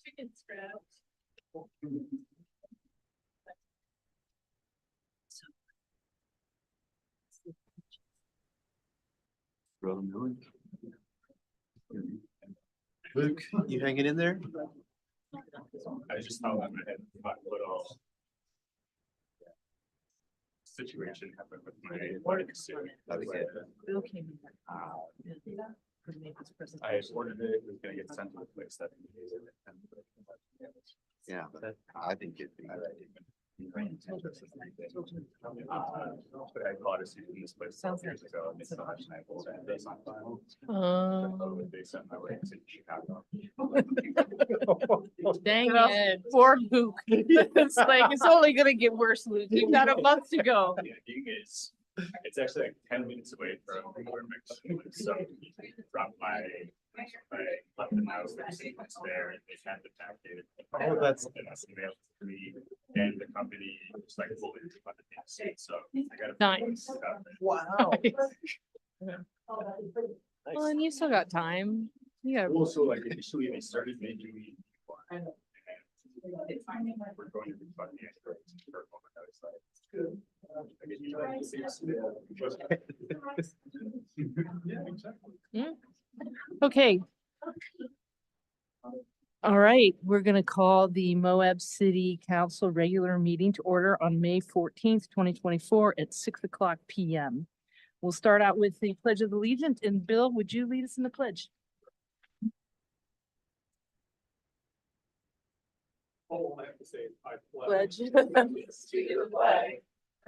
Chicken scraps. Luke, you hanging in there? I just thought in my head about what all situation happened with my work. Bill came in. I ordered it, it was gonna get sent to the place that. Yeah, I think it'd be. But I bought a seat in this place 12 years ago, and they still have my old address on file. They sent my way to Chicago. Dang it, poor Luke. It's like, it's only gonna get worse, Luke. You've got a month to go. Yeah, you guys, it's actually like 10 minutes away from where Mexico is, so from my left the house, there's sequence there, and they had the packet. Oh, that's- And that's mailed to me, and the company was like fully refunded the seat, so I got. Nice. Wow. Well, and you still got time. You got. Also, like initially they started making me. We're going to refund the extra. I was like, I get you like the same. Yeah, exactly. Okay. All right, we're gonna call the Moab City Council regular meeting to order on May 14th, 2024 at 6:00 p.m. We'll start out with the Pledge of Allegiance, and Bill, would you lead us in the pledge? All I have to say is I Pledge. To the flag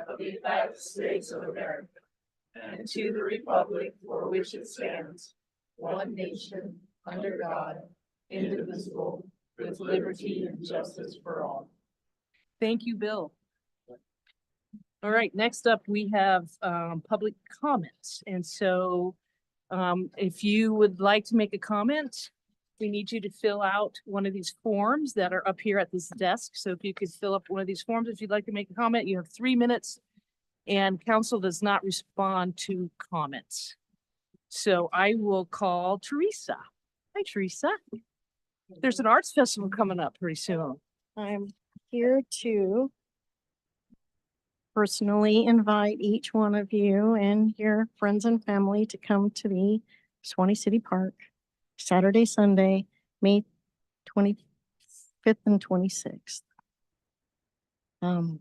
of the United States of America and to the republic for which it stands, one nation, under God, indivisible, with liberty and justice for all. Thank you, Bill. All right, next up, we have public comments. And so if you would like to make a comment, we need you to fill out one of these forms that are up here at this desk. So if you could fill up one of these forms, if you'd like to make a comment, you have 3 minutes. And council does not respond to comments. So I will call Teresa. Hi, Teresa. There's an arts festival coming up pretty soon. I'm here to personally invite each one of you and your friends and family to come to the Suwannee City Park Saturday, Sunday, May 25th and 26th. And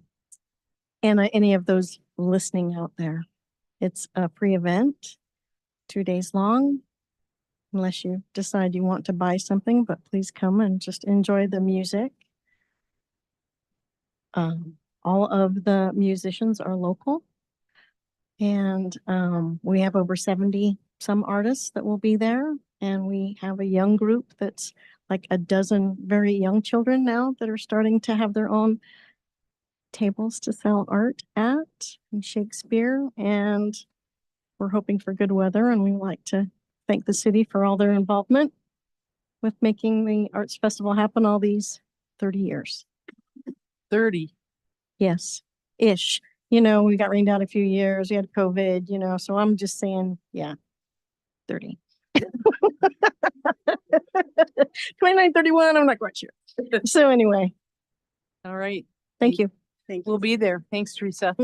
any of those listening out there, it's a free event, 2 days long, unless you decide you want to buy something, but please come and just enjoy the music. All of the musicians are local. And we have over 70 some artists that will be there. And we have a young group that's like a dozen very young children now that are starting to have their own tables to sell art at and Shakespeare. And we're hoping for good weather, and we like to thank the city for all their involvement with making the Arts Festival happen all these 30 years. 30. Yes, ish. You know, we got rained out a few years, we had COVID, you know, so I'm just saying, yeah, 30. 29, 31, I'm not quite sure. So anyway, All right. thank you. We'll be there. Thanks, Teresa.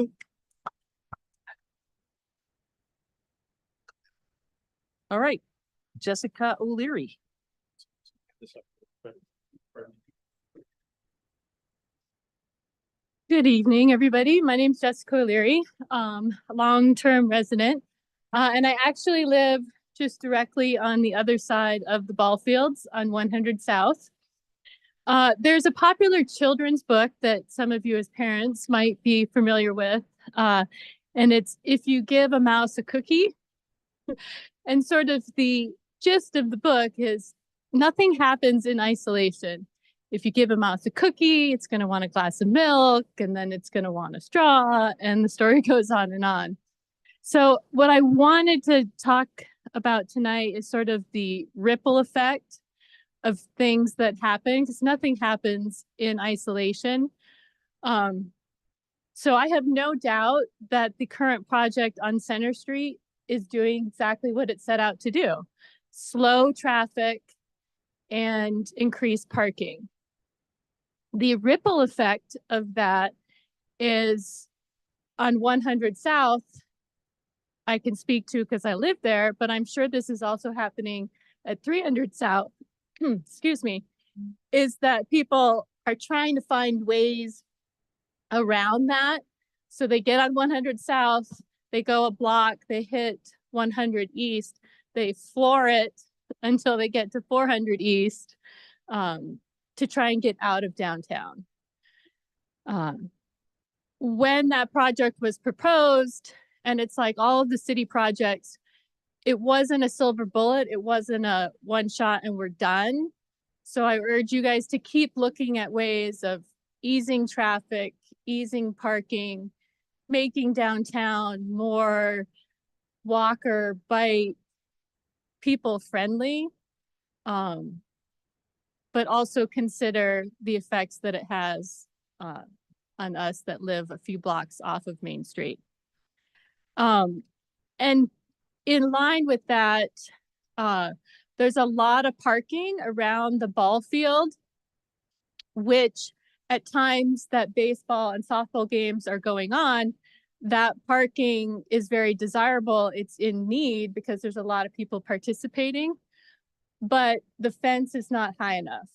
All right, Jessica O'Leary. Good evening, everybody. My name's Jessica O'Leary, a long-term resident, and I actually live just directly on the other side of the ball fields on 100 South. There's a popular children's book that some of you as parents might be familiar with, and it's If You Give a Mouse a Cookie. And sort of the gist of the book is nothing happens in isolation. If you give a mouse a cookie, it's going to want a glass of milk, and then it's going to want a straw, and the story goes on and on. So what I wanted to talk about tonight is sort of the ripple effect of things that happen, because nothing happens in isolation. So I have no doubt that the current project on Center Street is doing exactly what it set out to do. Slow traffic, and increase parking. The ripple effect of that is on 100 South, I can speak to because I live there, but I'm sure this is also happening at 300 South, excuse me, is that people are trying to find ways around that. So they get on 100 South, they go a block, they hit 100 East, they floor it until they get to 400 East to try and get out of downtown. When that project was proposed, and it's like all of the city projects, it wasn't a silver bullet. It wasn't a one shot and we're done. So I urge you guys to keep looking at ways of easing traffic, easing parking, making downtown more walker, bike, people friendly. But also consider the effects that it has on us that live a few blocks off of Main Street. And in line with that, there's a lot of parking around the ball field, which at times that baseball and softball games are going on, that parking is very desirable. It's in need because there's a lot of people participating, but the fence is not high enough.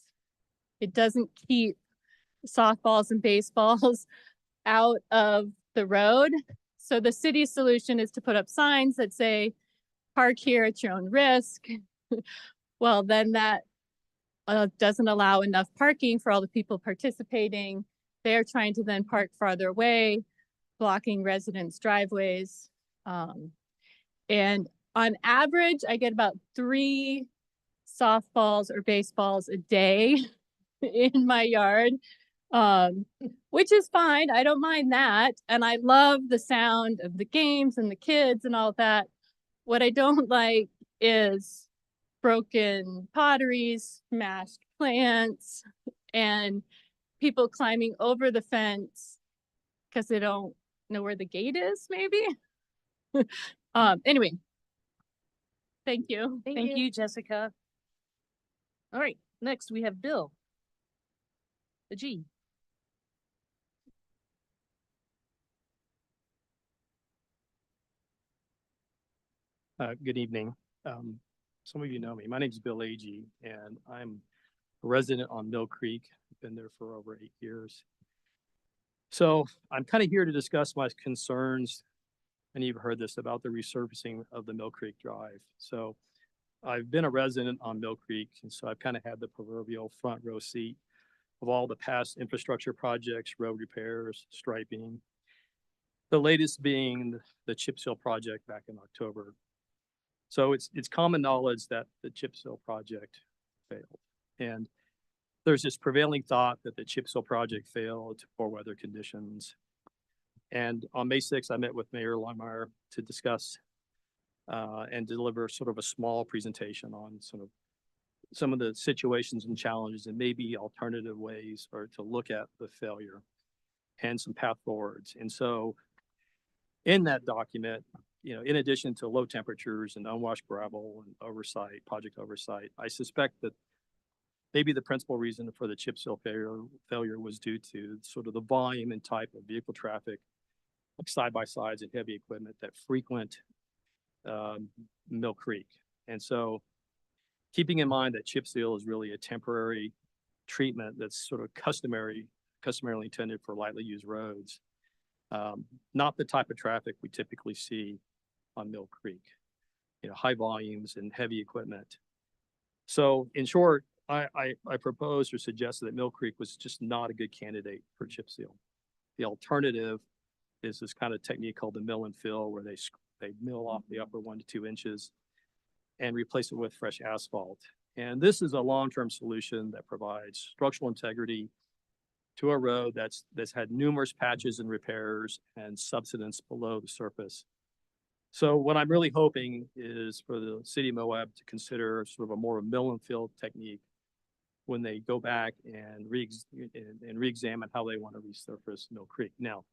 It doesn't keep softballs and baseballs out of the road. So the city's solution is to put up signs that say, park here at your own risk. Well, then that doesn't allow enough parking for all the people participating. They're trying to then park farther away, blocking residents' driveways. And on average, I get about 3 softballs or baseballs a day in my yard, which is fine. I don't mind that. And I love the sound of the games and the kids and all that. What I don't like is broken potteries, smashed plants, and people climbing over the fence because they don't know where the gate is, maybe. Anyway, thank you. Thank you, Jessica. All right, next we have Bill. The G. Good evening. Some of you know me. My name is Bill Agee, and I'm a resident on Mill Creek. I've been there for over 8 years. So I'm kind of here to discuss my concerns, and you've heard this, about the resurfacing of the Mill Creek Drive. So I've been a resident on Mill Creek, and so I've kind of had the proverbial front row seat of all the past infrastructure projects, road repairs, striping. The latest being the chip seal project back in October. So it's common knowledge that the chip seal project failed. And there's this prevailing thought that the chip seal project failed to poor weather conditions. And on May 6th, I met with Mayor Longmire to discuss and deliver sort of a small presentation on sort of some of the situations and challenges and maybe alternative ways or to look at the failure and some path forwards. And so in that document, you know, in addition to low temperatures and unwashed gravel and oversight, project oversight, I suspect that maybe the principal reason for the chip seal failure was due to sort of the volume and type of vehicle traffic, like side-by-sides and heavy equipment that frequent Mill Creek. And so keeping in mind that chip seal is really a temporary treatment that's sort of customarily intended for lightly used roads, not the type of traffic we typically see on Mill Creek, you know, high volumes and heavy equipment. So in short, I proposed or suggested that Mill Creek was just not a good candidate for chip seal. The alternative is this kind of technique called the mill and fill, where they mill off the upper 1 to 2 inches and replace it with fresh asphalt. And this is a long-term solution that provides structural integrity to a road that's had numerous patches and repairs and subsidence below the surface. So what I'm really hoping is for the city of Moab to consider sort of a more mill and fill technique when they go back and re-examine how they want to resurface Mill Creek. Now,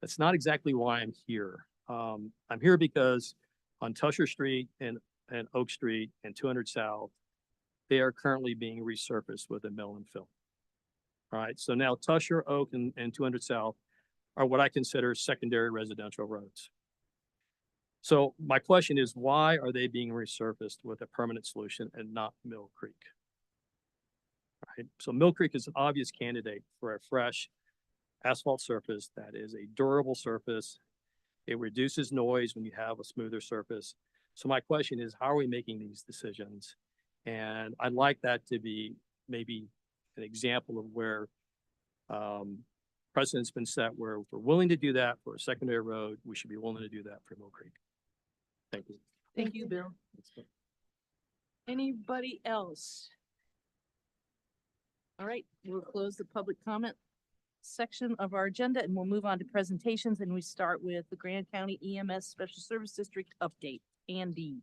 that's not exactly why I'm here. I'm here because on Tusher Street and Oak Street and 200 South, they are currently being resurfaced with a mill and fill. All right, so now Tusher, Oak, and 200 South are what I consider secondary residential roads. So my question is, why are they being resurfaced with a permanent solution and not Mill Creek? Right, so Mill Creek is an obvious candidate for a fresh asphalt surface that is a durable surface. It reduces noise when you have a smoother surface. So my question is, how are we making these decisions? And I'd like that to be maybe an example of where precedent's been set, where if we're willing to do that for a secondary road, we should be willing to do that for Mill Creek. Thank you. Thank you, Bill. Anybody else? All right, we'll close the public comment section of our agenda and we'll move on to presentations, and we start with the Grand County EMS Special Service District update. Andy.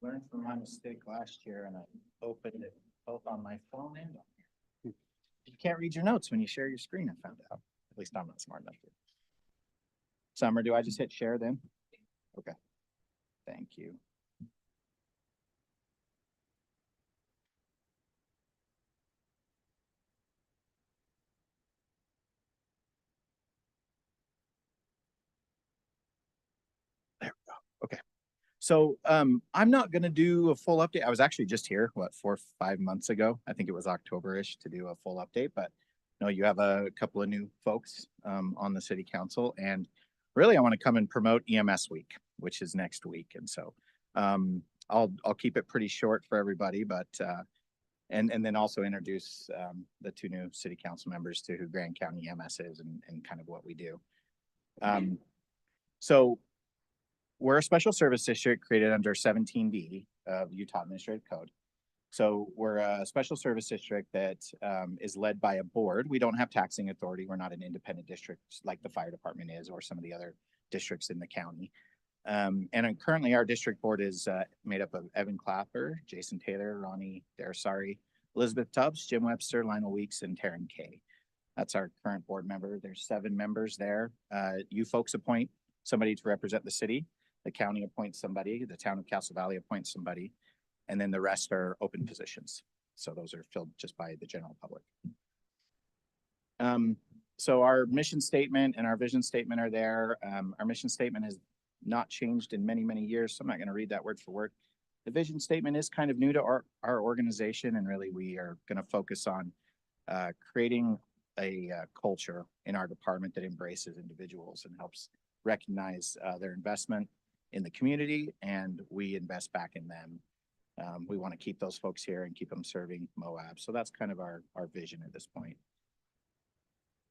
Learned from my mistake last year and I opened it both on my phone and on here. You can't read your notes when you share your screen, I found out. At least I'm not smart enough to. Summer, do I just hit share then? Okay. Thank you. There we go. Okay. So I'm not going to do a full update. I was actually just here, what, 4 or 5 months ago. I think it was October-ish to do a full update, but no, you have a couple of new folks on the city council, and really I want to come and promote EMS week, which is next week. And so I'll keep it pretty short for everybody, but and then also introduce the 2 new city council members to who Grand County EMS is and kind of what we do. So we're a special service district created under 17D of Utah Administrative Code. So we're a special service district that is led by a board. We don't have taxing authority. We're not an independent district like the fire department is or some of the other districts in the county. And currently our district board is made up of Evan Clapper, Jason Taylor, Ronnie Darsari, Elizabeth Tubbs, Jim Webster, Lionel Weeks, and Taryn Kay. That's our current board member. There's 7 members there. You folks appoint somebody to represent the city. The county appoints somebody, the town of Castle Valley appoints somebody, and then the rest are open positions. So those are filled just by the general public. So our mission statement and our vision statement are there. Our mission statement has not changed in many, many years, so I'm not going to read that word for word. The vision statement is kind of new to our organization, and really we are going to focus on creating a culture in our department that embraces individuals and helps recognize their investment in the community, and we invest back in them. We want to keep those folks here and keep them serving Moab. So that's kind of our vision at this point.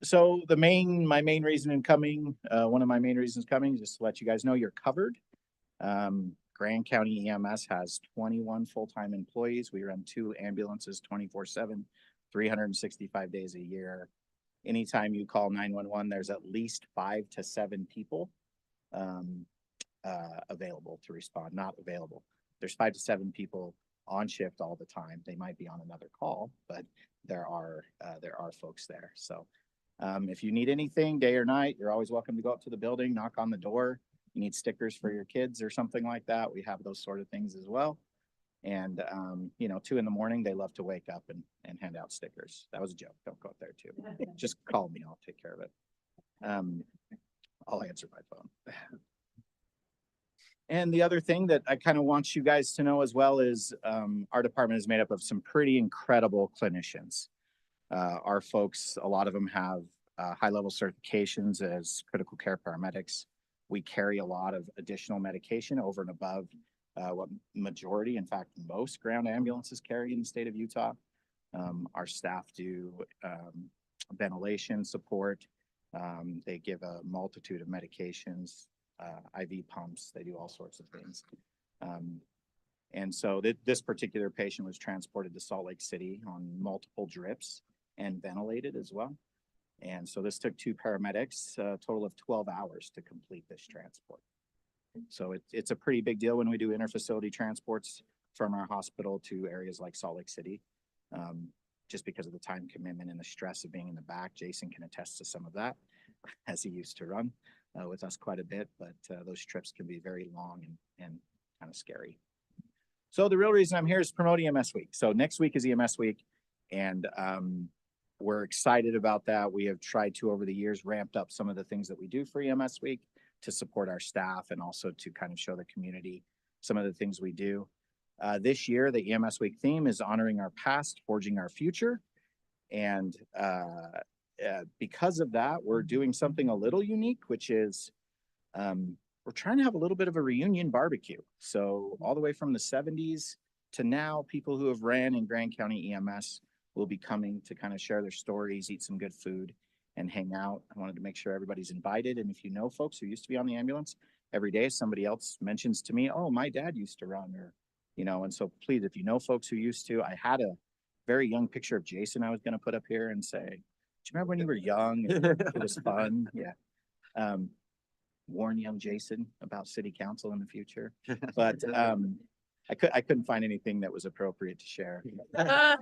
So my main reason in coming, one of my main reasons coming is just to let you guys know you're covered. Grand County EMS has 21 full-time employees. We run 2 ambulances 24/7, 365 days a year. Anytime you call 911, there's at least 5 to 7 people available to respond. Not available. There's 5 to 7 people on shift all the time. They might be on another call, but there are folks there. So if you need anything day or night, you're always welcome to go up to the building, knock on the door. You need stickers for your kids or something like that. We have those sort of things as well. And, 2 in the morning, they love to wake up and hand out stickers. That was a joke. Don't go up there too. Just call me. I'll take care of it. I'll answer my phone. And the other thing that I kind of want you guys to know as well is our department is made up of some pretty incredible clinicians. Our folks, a lot of them have high-level certifications as critical care paramedics. We carry a lot of additional medication over and above what majority, in fact, most ground ambulances carry in the state of Utah. Our staff do ventilation support. They give a multitude of medications, IV pumps. They do all sorts of things. And so this particular patient was transported to Salt Lake City on multiple drips and ventilated as well. And so this took 2 paramedics, a total of 12 hours to complete this transport. So it's a pretty big deal when we do interfacility transports from our hospital to areas like Salt Lake City, just because of the time commitment and the stress of being in the back. Jason can attest to some of that, as he used to run with us quite a bit, but those trips can be very long and kind of scary. So the real reason I'm here is promote EMS week. So next week is EMS week, and we're excited about that. We have tried to, over the years, ramped up some of the things that we do for EMS week to support our staff and also to kind of show the community some of the things we do. This year, the EMS week theme is honoring our past, forging our future. And because of that, we're doing something a little unique, which is we're trying to have a little bit of a reunion barbecue. So all the way from the 70s to now, people who have ran in Grand County EMS will be coming to kind of share their stories, eat some good food, and hang out. I wanted to make sure everybody's invited. And if you know folks who used to be on the ambulance, every day somebody else mentions to me, oh, my dad used to run, or, you know, and so please, if you know folks who used to, I had a very young picture of Jason I was going to put up here and say, do you remember when you were young? It was fun. Yeah. Warn young Jason about city council in the future. But I couldn't find anything that was appropriate to share. Yeah.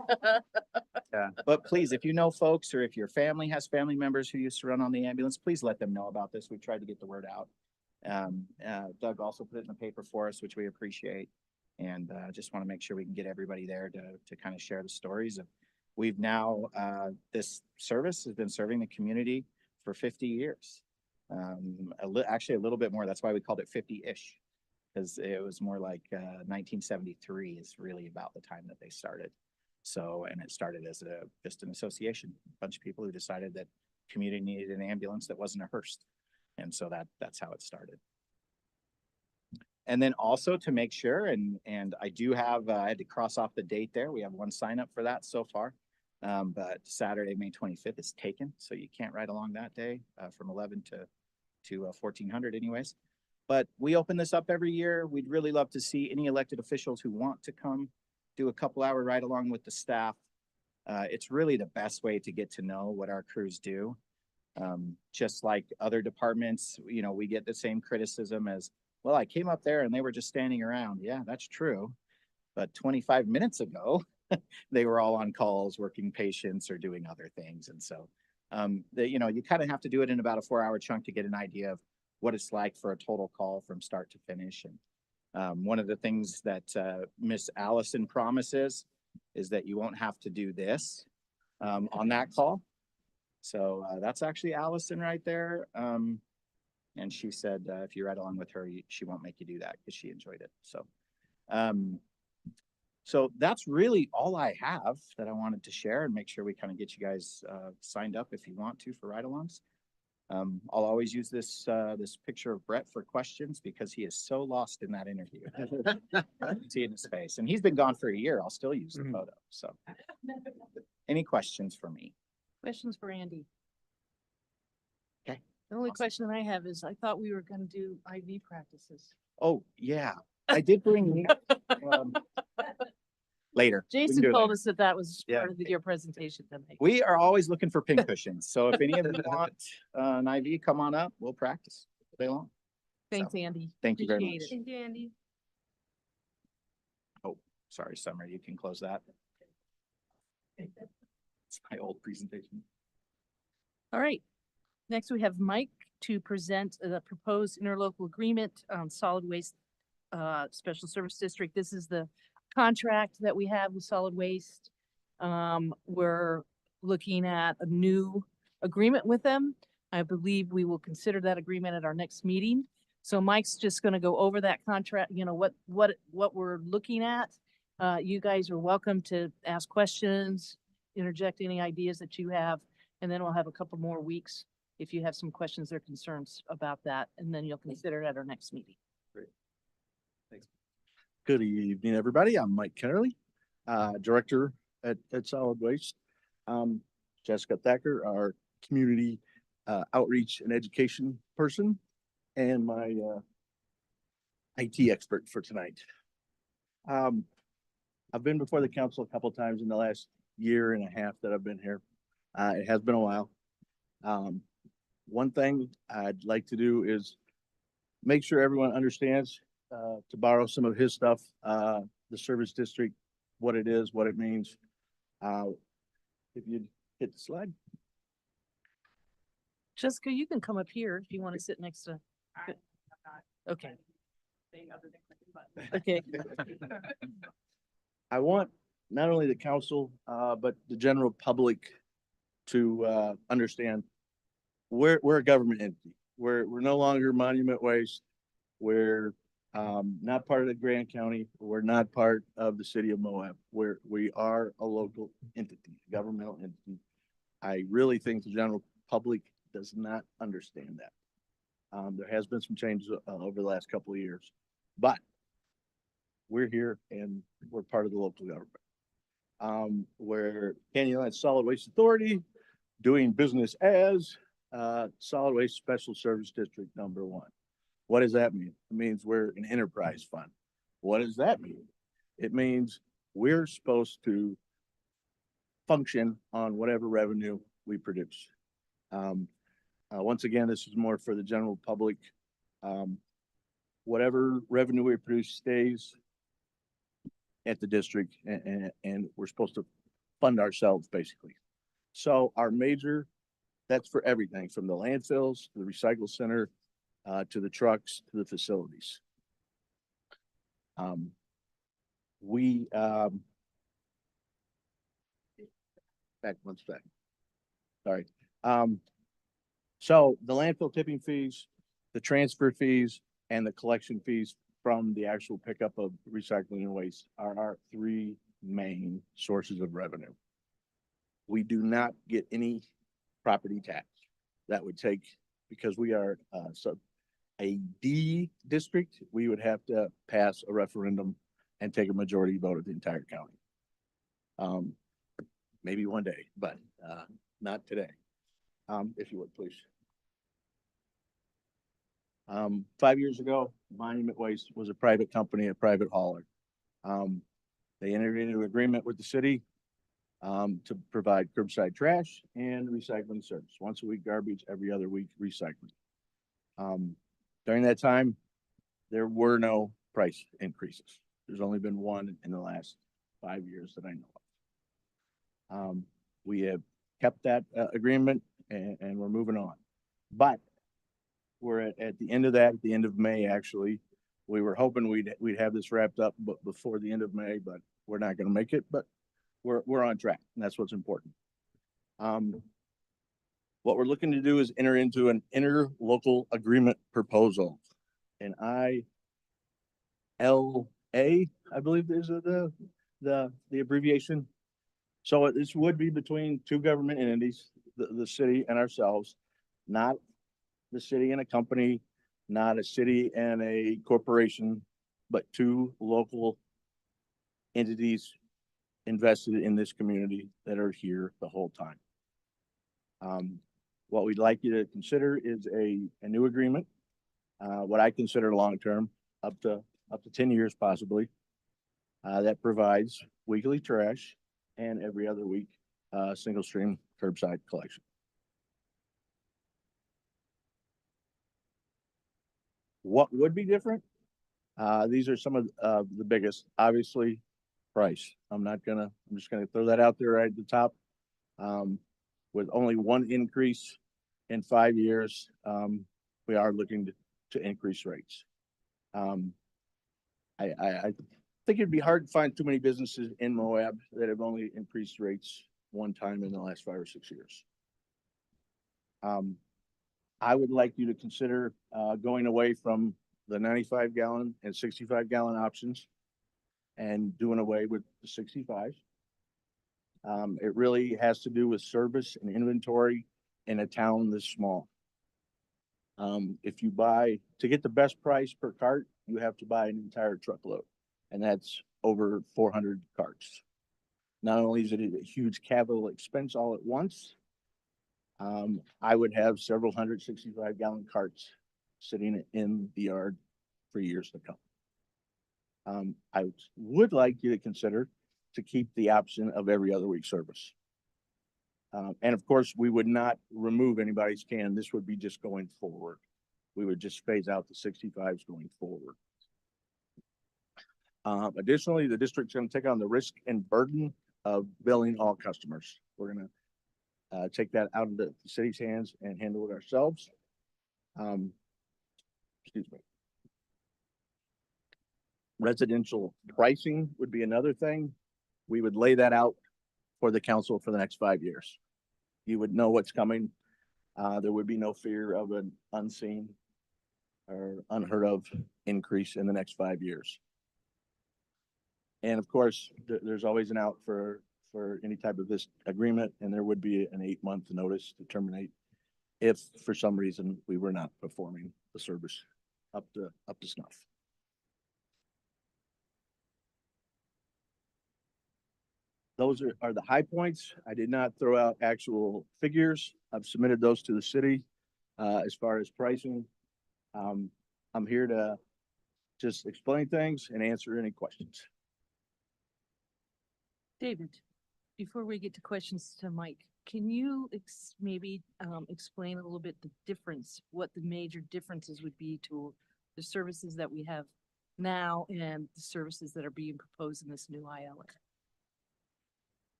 But please, if you know folks or if your family has family members who used to run on the ambulance, please let them know about this. We've tried to get the word out. Doug also put it in the paper for us, which we appreciate. And just want to make sure we can get everybody there to kind of share the stories of, we've now, this service has been serving the community for 50 years. Actually a little bit more. That's why we called it 50-ish, because it was more like 1973 is really about the time that they started. So, and it started as just an association, a bunch of people who decided that community needed an ambulance that wasn't a Hearst. And so that's how it started. And then also to make sure, and I do have, I had to cross off the date there. We have one sign up for that so far. But Saturday, May 25th is taken. So you can't ride along that day from 11 to 1400 anyways. But we open this up every year. We'd really love to see any elected officials who want to come do a couple-hour ride along with the staff. It's really the best way to get to know what our crews do. Just like other departments, you know, we get the same criticism as, well, I came up there and they were just standing around. Yeah, that's true. But 25 minutes ago, they were all on calls, working patients or doing other things. And so, you know, you kind of have to do it in about a 4-hour chunk to get an idea of what it's like for a total call from start to finish. And one of the things that Miss Allison promises is that you won't have to do this on that call. So that's actually Allison right there. And she said, if you ride along with her, she won't make you do that because she enjoyed it. So, so that's really all I have that I wanted to share and make sure we kind of get you guys signed up if you want to for ride-alongs. I'll always use this this picture of Brett for questions because he is so lost in that interview. See it in his face, and he's been gone for a year. I'll still use the photo. So, any questions for me? Questions for Andy? Okay. The only question I have is, I thought we were gonna do IV practices. Oh yeah, I did bring later. We can Jason do it told later. us that that was Yeah. part of your presentation tonight. We are always looking for pin cushions. So if any of you want an IV, come on up. We'll practice all day long. Thanks, Andy. Thank you very Appreciate much. it. Thank you, Andy. Oh, sorry, Summer, you can close that. It's my old presentation. All right. Next, we have Mike to present the proposed interlocal agreement on solid waste special service district. This is the contract that we have with solid waste. We're looking at a new agreement with them. I believe we will consider that agreement at our next meeting. So Mike's just gonna go over that contract, you know, what we're looking at. You guys are welcome to ask questions, interject any ideas that you have, and then we'll have a couple more weeks if you have some questions or concerns about that, and then you'll consider it at our next meeting. Good evening, everybody. I'm Mike Kennerly, Director at Solid Waste. Jessica Thacker, our Community Outreach and Education person, and my IT expert for tonight. I've been before the council a couple of times in the last year and a half that I've been here. It has been a while. One thing I'd like to do is make sure everyone understands, to borrow some of his stuff, the service district, what it is, what it means. If you'd hit the slide. Jessica, you can come up here if you want to sit next to. Okay. thing other than clicking buttons. Okay, I want not only the council, but the general public to, understand we're a government entity. We're no longer Monument Waste. We're, not part of the Grand County. We're not part of the city of Moab. We are a local entity, governmental entity. I really think the general public does not understand that. There has been some changes, over the last couple of years, but we're here and we're part of the local government. We're Canyonlands Solid Waste Authority, doing business as, Solid Waste Special Service District number 1. What does that mean? It means we're an enterprise fund. What does that mean? It means we're supposed to function on whatever revenue we produce. Once again, this is more for the general public. Whatever revenue we produce stays at the district, and we're supposed to fund ourselves basically. So our major, that's for everything from the landfills to the recycle center, to the trucks, to the facilities. Back one second. Sorry. So the landfill tipping fees, the transfer fees, and the collection fees from the actual pickup of recycling and waste are our 3 main sources of revenue. We do not get any property tax. That would take, because we are, a D district, we would have to pass a referendum and take a majority vote of the entire county. Maybe one day, but not today. If you would, please. 5 years ago, Monument Waste was a private company, a private hauler. They entered into an agreement with the city to provide curbside trash and recycling service. Once a week garbage, every other week recycling. During that time, there were no price increases. There's only been one in the last 5 years that I know of. We have kept that agreement and we're moving on. But we're at the end of that, at the end of May, actually. We were hoping we'd have this wrapped up but before the end of May, but we're not gonna make it, but we're on track, and that's what's important. What we're looking to do is enter into an interlocal agreement proposal. And ILA, I believe is the abbreviation. So this would be between 2 government entities, the city and ourselves, not the city and a company, not a city and a corporation, but 2 local entities invested in this community that are here the whole time. What we'd like you to consider is a new agreement, what I consider long-term, up to 10 years possibly, that provides weekly trash and every other week, single stream curbside collection. What would be different? These are some of the biggest, obviously, price. I'm just gonna throw that out there right at the top. With only 1 increase in 5 years, we are looking to increase rates. I think it'd be hard to find too many businesses in Moab that have only increased rates 1 time in the last 5 or 6 years. I would like you to consider going away from the 95-gallon and 65-gallon options and doing away with the 65. It really has to do with service and inventory in a town this small. If you to get the best price per cart, you have to buy an entire truckload, and that's over 400 carts. Not only is it a huge capital expense all at once, I would have several hundred 65-gallon carts sitting in the yard for years to come. I would like you to consider to keep the option of every other week service. And of course, we would not remove anybody's can. This would be just going forward. We would just phase out the 65s going forward. Additionally, the district's going to take on the risk and burden of billing all customers. We're going to take that out of the city's hands and handle it ourselves. Excuse me. Residential pricing would be another thing. We would lay that out for the council for the next 5 years. You would know what's coming. There would be no fear of an unseen or unheard of increase in the next 5 years. And of course, there's always an out for any type of this agreement, and there would be an 8-month notice to terminate if for some reason we were not performing the service up to snuff. Those are the high points. I did not throw out actual figures. I've submitted those to the city as far as pricing. I'm here to just explain things and answer any questions. David, before we get to questions to Mike, can you maybe explain a little bit the difference, what the major differences would be to the services that we have now and the services that are being proposed in this new ILA?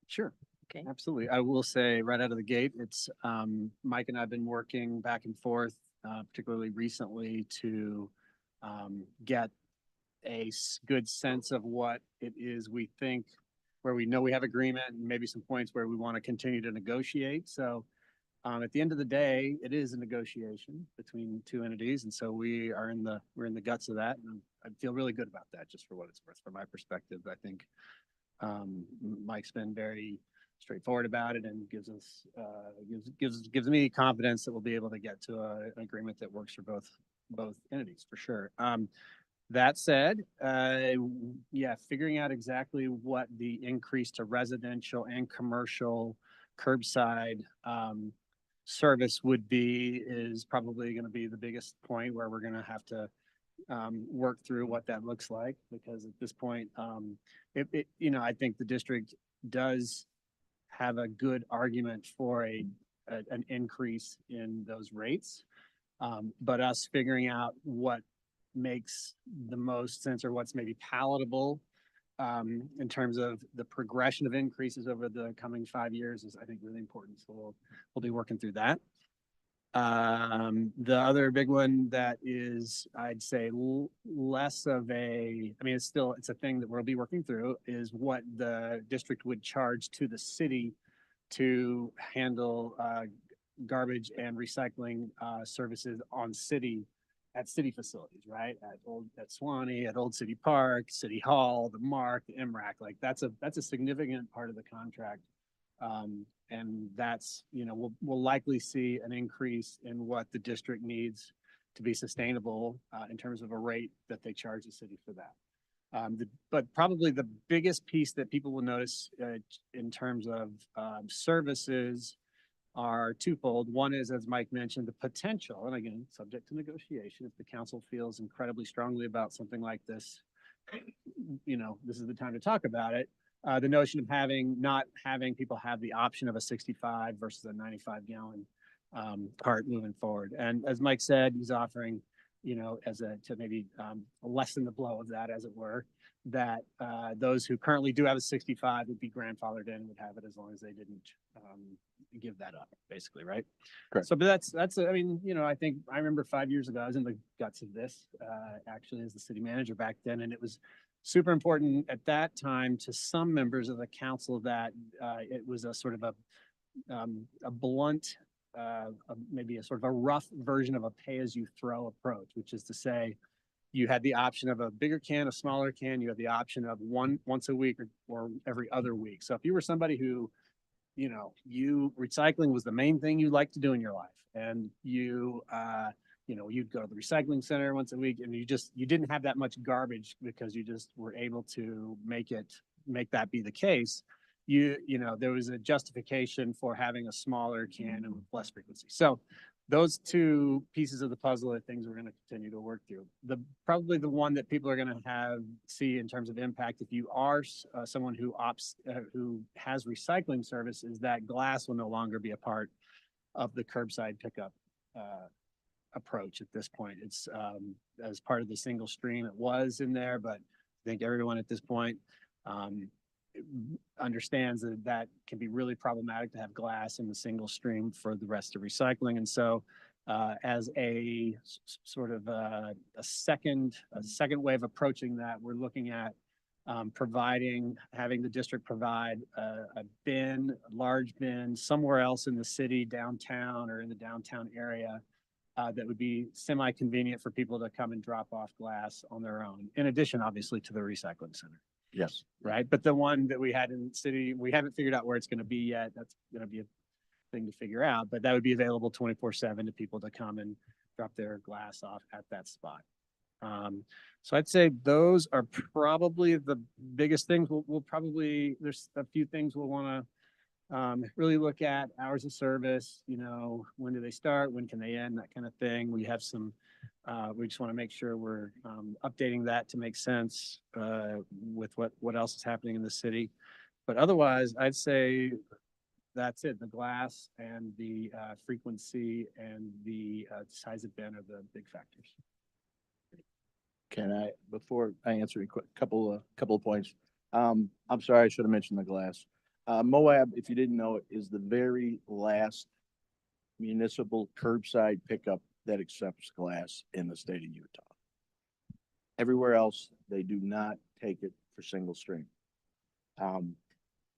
Sure. Okay. Absolutely. I will say right out of the gate, it's Mike and I have been working back and forth, particularly recently to get a good sense of what it is we think, where we know we have agreement and maybe some points where we want to continue to negotiate. So at the end of the day, it is a negotiation between two entities. And so we're in the guts of that. And I feel really good about that, just for what it's worth. From my perspective, I think Mike's been very straightforward about it and gives us gives me confidence that we'll be able to get to an agreement that works for both entities for sure. That said, yeah, figuring out exactly what the increase to residential and commercial curbside service would be is probably going to be the biggest point where we're going to have to work through what that looks like, because at this point, I think the district does have a good argument for an increase in those rates. But us figuring out what makes the most sense or what's maybe palatable in terms of the progression of increases over the coming 5 years is, I think, really important. So we'll be working through that. The other big one that is, I'd say, less of it's a thing that we'll be working through, is what the district would charge to the city to handle garbage and recycling services at city facilities, right? At Swanee, at Old City Park, City Hall, the MARC, the MRAC, like that's a significant part of the contract. And that's, we'll likely see an increase in what the district needs to be sustainable in terms of a rate that they charge the city for that. But probably the biggest piece that people will notice in terms of services are twofold. One is, as Mike mentioned, the potential, and again, subject to negotiation, if the council feels incredibly strongly about something like this, this is the time to talk about it. The notion of not having people have the option of a 65 versus a 95 gallon cart moving forward. And as Mike said, he's offering, to maybe lessen the blow of that, as it were, that those who currently do have a 65 would be grandfathered in and would have it as long as they didn't give that up, basically, right? Correct. So, but that's I think I remember 5 years ago, I was in the guts of this, actually, as the city manager back then, and it was super important at that time to some members of the council that it was a sort of a blunt, maybe a sort of a rough version of a pay-as-you-throw approach, which is to say, you had the option of a bigger can, a smaller can. You had the option of once a week or every other week. So if you were somebody who, recycling was the main thing you liked to do in your life, and you'd go to the recycling center once a week, and you didn't have that much garbage because you just were able to make that be the case. There was a justification for having a smaller can and with less frequency. So those two pieces of the puzzle are things we're going to continue to work through. Probably the one that people are going to see in terms of impact, if you are someone who has recycling service, is that glass will no longer be a part of the curbside pickup approach at this point. It's as part of the single stream, it was in there, but I think everyone at this point understands that can be really problematic to have glass in the single stream for the rest of recycling. And so as a sort of a second way of approaching that, we're looking at having the district provide a large bin somewhere else in the city, downtown or in the downtown area, that would be semi-convenient for people to come and drop off glass on their own. In addition, obviously, to the recycling center. Yes. Right. But the one that we had in the city, we haven't figured out where it's going to be yet. That's going to be a thing to figure out, but that would be available 24/7 to people to come and drop their glass off at that spot. So I'd say those are probably the biggest things. We'll probably, there's a few things we'll want to really look at: hours of service, when do they start, when can they end, that kind of thing. We have some, we just want to make sure we're updating that to make sense with what else is happening in the city. But otherwise, I'd say that's it. The glass and the frequency and the size of bin are the big factors. Can I, before I answer a quick couple of points, I'm sorry, I should have mentioned the glass. Moab, if you didn't know it, is the very last municipal curbside pickup that accepts glass in the state of Utah. Everywhere else, they do not take it for single stream.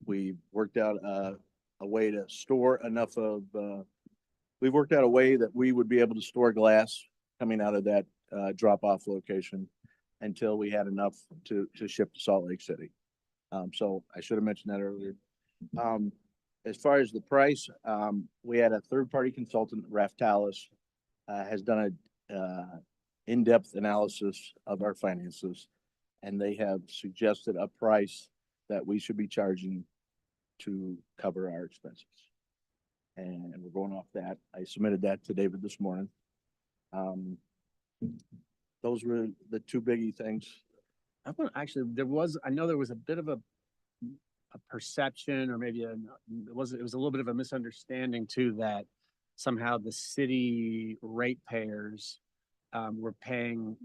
We've worked out a way to store enough of, we've worked out a way that we would be able to store glass coming out of that drop-off location until we had enough to ship to Salt Lake City. So I should have mentioned that earlier. As far as the price, we had a third-party consultant, Raftalis, has done a in-depth analysis of our finances, and they have suggested a price that we should be charging to cover our expenses. And we're going off that. I submitted that to David this morning. Those were the two biggie things. I know there was a bit of a perception, or maybe it was a little bit of a misunderstanding too, that somehow the city ratepayers were paying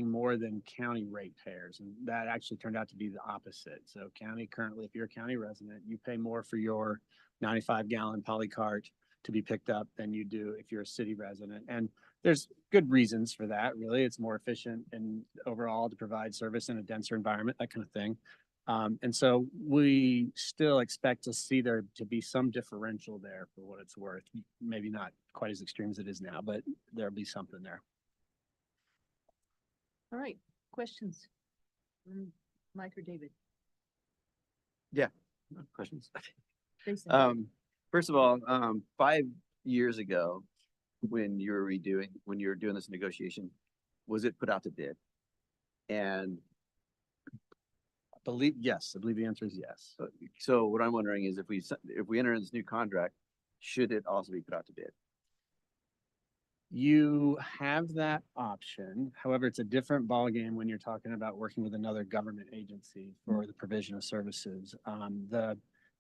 more than county ratepayers, and that actually turned out to be the opposite. So county currently, if you're a county resident, you pay more for your 95-gallon polycart to be picked up than you do if you're a city resident. And there's good reasons for that. Really, it's more efficient and overall to provide service in a denser environment, that kind of thing. And so we still expect to see there to be some differential there for what it's worth. Maybe not quite as extreme as it is now, but there'll be something there. All right, questions? Mike or David? Questions? Jason? First of all, 5 years ago, when you were doing this negotiation, was it put out to bid? And I believe the answer is yes. so what I'm wondering is if we enter this new contract, should it also be put out to bid? You have that option. However, it's a different ballgame when you're talking about working with another government agency for the provision of services.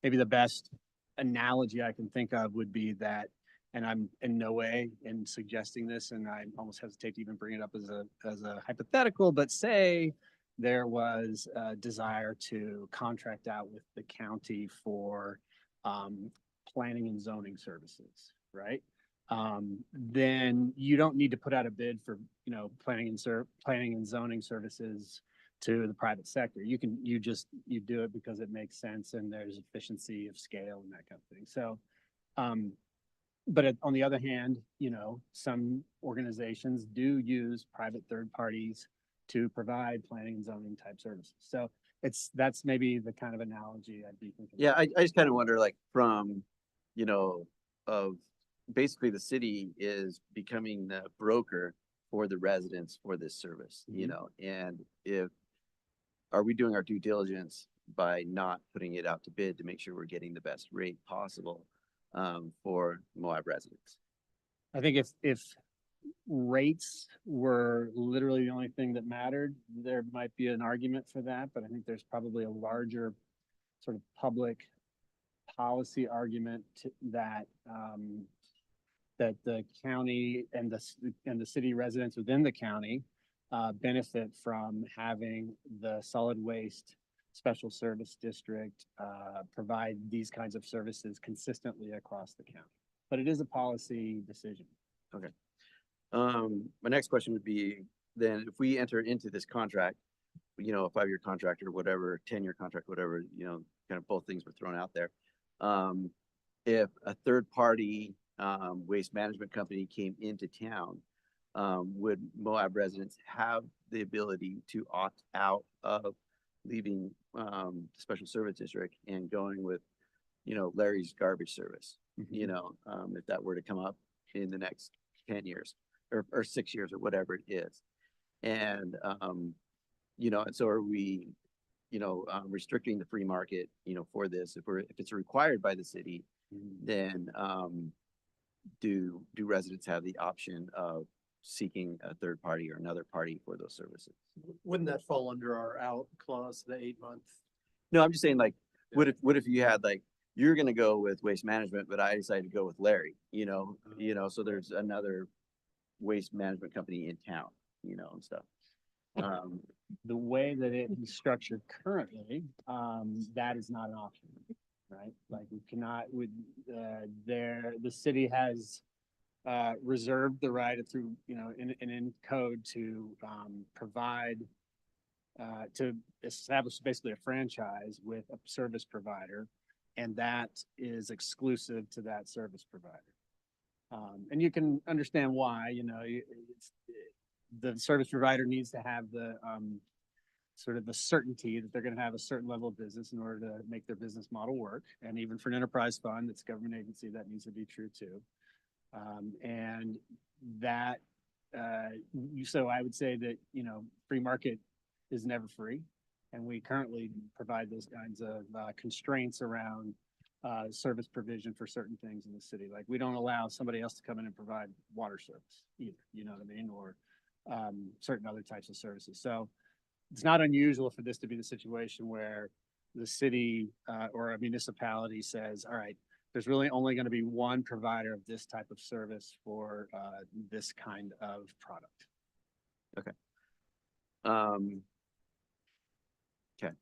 Maybe the best analogy I can think of would be that, and I'm in no way in suggesting this, and I almost hesitate to even bring it up as a hypothetical, but say there was a desire to contract out with the county for planning and zoning services, right? Then you don't need to put out a bid for, planning and zoning services to the private sector. You do it because it makes sense and there's efficiency of scale and that kind of thing. So, but on the other hand, some organizations do use private third parties to provide planning and zoning type services. So that's maybe the kind of analogy I'd be thinking. Yeah, I just kind of wonder, like, from, of basically the city is becoming the broker for the residents for this service, and are we doing our due diligence by not putting it out to bid to make sure we're getting the best rate possible for Moab residents? I think if rates were literally the only thing that mattered, there might be an argument for that, but I think there's probably a larger sort of public policy argument that the county and the city residents within the county benefit from having the solid waste special service district provide these kinds of services consistently across the county. But it is a policy decision. My next question would be, then if we enter into this contract, you know, a 5-year contract or whatever, 10-year contract, whatever, you know, kind of both things were thrown out there. If a third party, waste management company came into town, would Moab residents have the ability to opt out of leaving, the special service district and going with, you know, Larry's garbage service? You know, if that were to come up in the next 10 years or 6 years or whatever it is. And, you know, and so are we, you know, restricting the free market, you know, for this? If it's required by the city, then, do residents have the option of seeking a third party or another party for those services? Wouldn't that fall under our out clause, the 8-month? No, I'm just saying, like, what if you had, like, you're gonna go with Waste Management, but I decided to go with Larry, you know, so there's another waste management company in town, you know, and stuff. The way that it is structured currently, that is not an option, right? Like we cannot, the city has reserved the right through, you know, in code to provide, to establish basically a franchise with a service provider, and that is exclusive to that service provider. And you can understand why, you know, the service provider needs to have the sort of the certainty that they're going to have a certain level of business in order to make their business model work. And even for an enterprise fund, that's a government agency, that needs to be true too. And that, so I would say that, you know, free market is never free. And we currently provide those kinds of constraints around service provision for certain things in the city. Like we don't allow somebody else to come in and provide water service either, you know what I mean? Or certain other types of services. So it's not unusual for this to be the situation where the city or a municipality says, all right, there's really only going to be one provider of this type of service for this kind of product. Okay. Okay.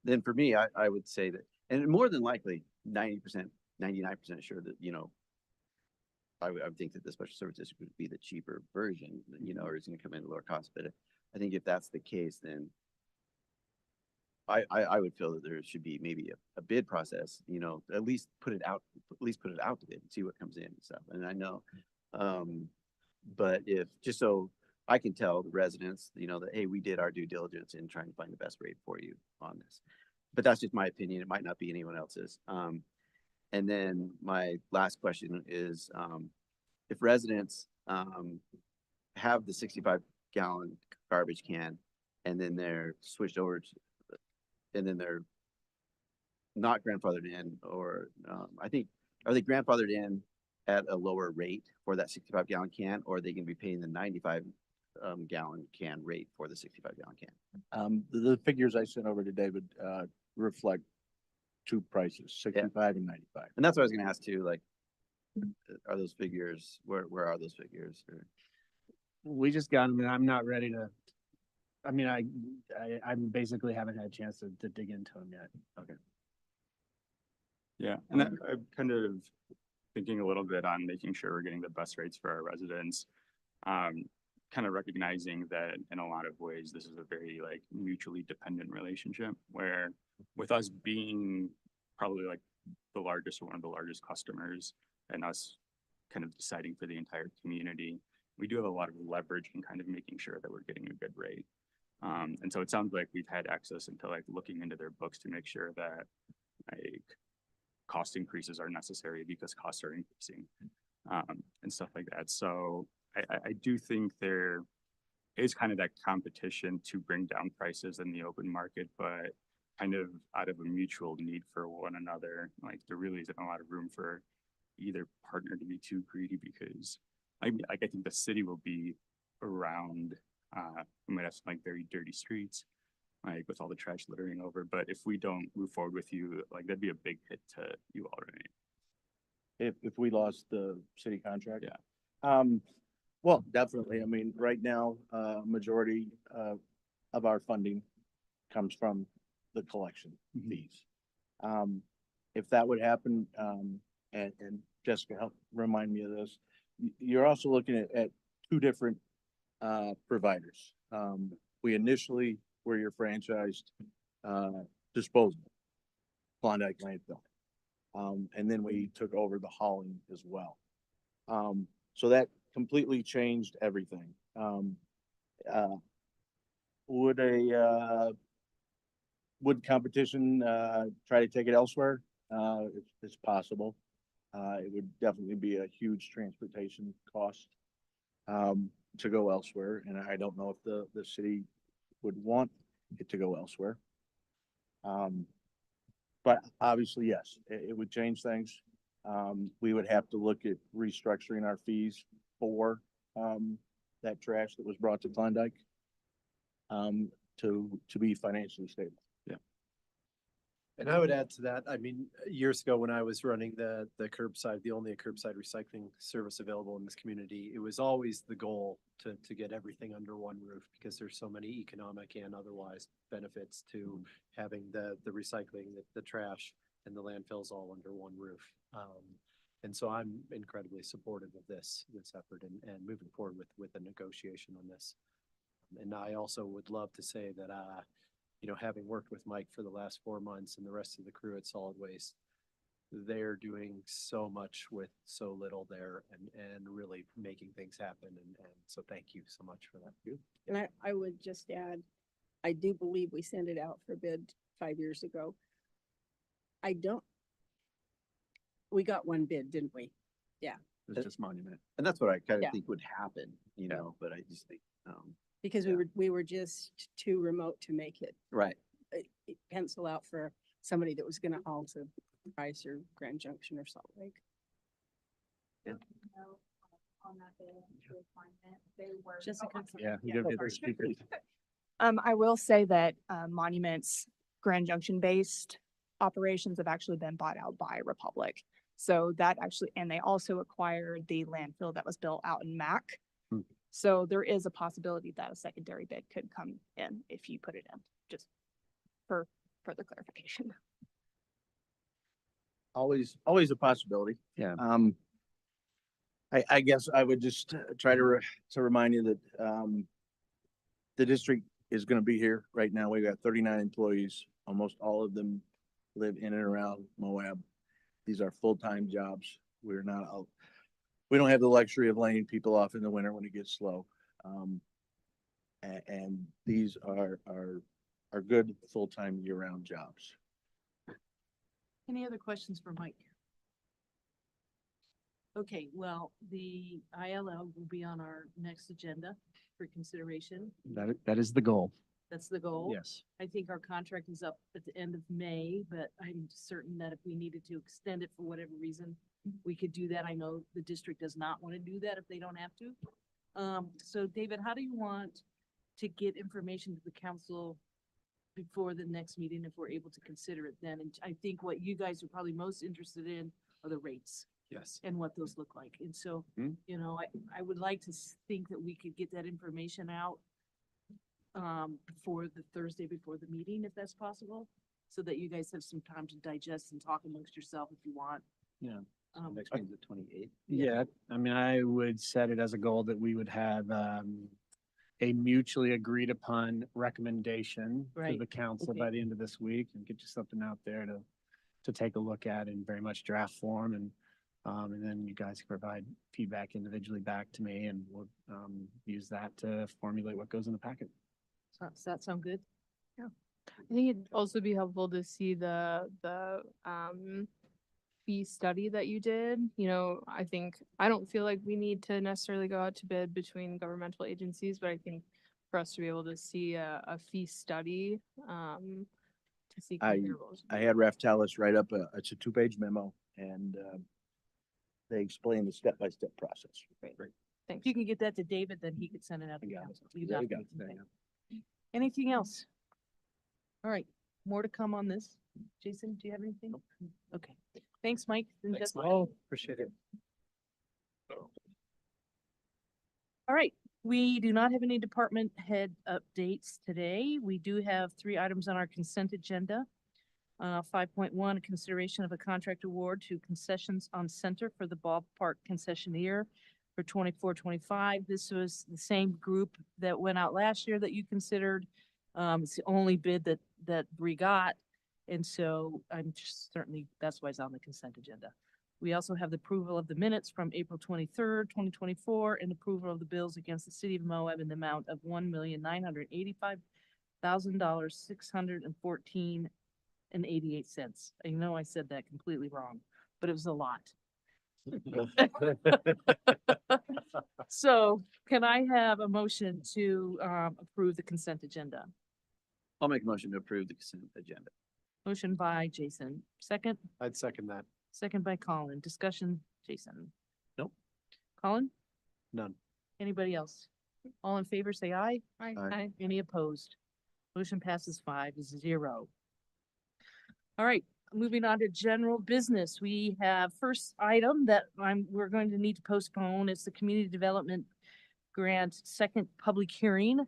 Then for me, I would say that, and more than likely, 90%, 99% sure that, you know, I would think that the special service district would be the cheaper version, you know, or it's going to come in at lower cost. But I think if that's the case, then I would feel that there should be maybe a bid process, you know, at least put it out to bid and see what comes in and stuff. And I know, but if, just so I can tell the residents, you know, that, hey, we did our due diligence in trying to find the best rate for you on this. But that's just my opinion. It might not be anyone else's. And then my last question is, if residents have the 65-gallon garbage can, and then they're switched over to, and then they're not grandfathered in, or I think, are they grandfathered in at a lower rate for that 65-gallon can, or are they going to be paying the 95-gallon can rate for the 65-gallon can? The figures I sent over to David reflect two prices, 65 and 95. And that's what I was going to ask too, like, are those figures, where are those figures? Or... We just got them, and I'm not ready to, I mean, I basically haven't had a chance to dig into them yet. Okay. Yeah, and I'm kind of thinking a little bit on making sure we're getting the best rates for our residents. Kind of recognizing that in a lot of ways, this is a very like mutually dependent relationship where with us being probably like the largest or one of the largest customers and us kind of deciding for the entire community, we do have a lot of leverage in kind of making sure that we're getting a good rate. And so it sounds like we've had access into like looking into their books to make sure that like cost increases are necessary because costs are increasing and stuff like that. So I do think there is kind of that competition to bring down prices in the open market, but kind of out of a mutual need for one another. Like there really isn't a lot of room for either partner to be too greedy because I think the city will be around, we might have some like very dirty streets, like with all the trash littering over. But if we don't move forward with you, like that'd be a big hit to you already. If we lost the city contract? Yeah. Well, definitely. I mean, right now, majority of our funding comes from the collection fees. If that would happen, and Jessica help remind me of this, you're also looking at two different, providers. We initially were your franchised, disposal, Klondike landfill. And then we took over the hauling as well. So that completely changed everything. Would would competition, try to take it elsewhere? It's possible. It would definitely be a huge transportation cost, to go elsewhere, and I don't know if the city would want it to go elsewhere. But obviously, yes, it would change things. We would have to look at restructuring our fees for, that trash that was brought to Klondike, to be financially stable. And I would add to that, I mean, years ago when I was running the curbside, the only curbside recycling service available in this community, it was always the goal to get everything under one roof because there's so many economic and otherwise benefits to having the recycling, the trash and the landfills all under one roof. And so I'm incredibly supportive of this effort and moving forward with a negotiation on this. And I also would love to say that, you know, having worked with Mike for the last 4 months and the rest of the crew at Solid Waste, they're doing so much with so little there and really making things happen. And so thank you so much for that. And I would just add, I do believe we sent it out for bid 5 years ago. We got one bid, didn't we? It's just monument. And that's what I kind Yeah. of think would happen, you know, but I just think, Because we were just too remote to make it right. pencil out for somebody that was gonna haul to Price or Grand Junction or Salt Lake. Jessica. Yeah. You don't get the speakers. I will say that Monuments Grand Junction based operations have actually been bought out by Republic. So that actually, and they also acquired the landfill that was built out in Mac. Hmm. So there is a possibility that a secondary bid could come in if you put it in, just for further clarification. Always a possibility. Yeah. I guess I would just try to remind you that, the district is gonna be here. Right now, we've got 39 employees. Almost all of them live in and around Moab. These are full-time jobs. We're not out. We don't have the luxury of laying people off in the winter when it gets slow. And these are good full-time year-round jobs. Any other questions for Mike? Okay, well, the ILL will be on our next agenda for consideration. That is the goal. That's the goal. Yes. I think our contract is up at the end of May, but I'm certain that if we needed to extend it for whatever reason, we could do that. I know the district does not want to do that if they don't have to. So David, how do you want to get information to the council before the next meeting if we're able to consider it then? And I think what you guys are probably most interested in are the rates Yes. and what those look like. And so, Hmm. you know, I would like to think that we could get that information out before the Thursday before the meeting, if that's possible, so that you guys have some time to digest and talk amongst yourself if you want. Yeah. Next meeting's the 28th. Yeah, I mean, I would set it as a goal that we would have a mutually agreed upon recommendation to Right, the council okay. by the end of this week and get you something out there to take a look at in very much draft form and then you guys can provide feedback individually back to me and we'll use that to formulate what goes in the packet. Does that sound good? I think it'd also be helpful to see the fee study that you did. You know, I don't feel like we need to necessarily go out to bid between governmental agencies, but I think for us to be able to see a fee study, to see comparables. I had Raftalis write up it's a 2-page memo and, they explain the step-by-step process. Great. Great. If you can get that to David, then he could send it out to I got it. council. You Yeah, got I it. got it. Okay. Anything else? All right, more to come on this. Jason, do you have anything? Okay, thanks, Mike. and Thanks, Jessica. Mike. Appreciate it. All right, we do not have any department head updates today. We do have 3 items on our consent agenda. 5.1, a consideration of a contract award to Concessions on Center for the ballpark concessionaire for 24-25. This was the same group that went out last year that you considered. It's the only bid that Bree got. And so I'm just certainly, that's why it's on the consent agenda. We also have the approval of the minutes from April 23rd, 2024, and approval of the bills against the city of Moab in the amount of $1,985,614.88. I know I said that completely wrong, but it was a lot. So can I have a motion to approve the consent agenda? I'll make a motion to approve the consent agenda. Motion by Jason, second, I'd second that. second by Colin. Discussion, Jason. Nope. Colin? None. Anybody else? All in favor, say aye. Aye. Aye. Any opposed? Motion passes 5-0. All right, moving on to general business. We have first item that we're going to need to postpone. It's the community development grant second public hearing.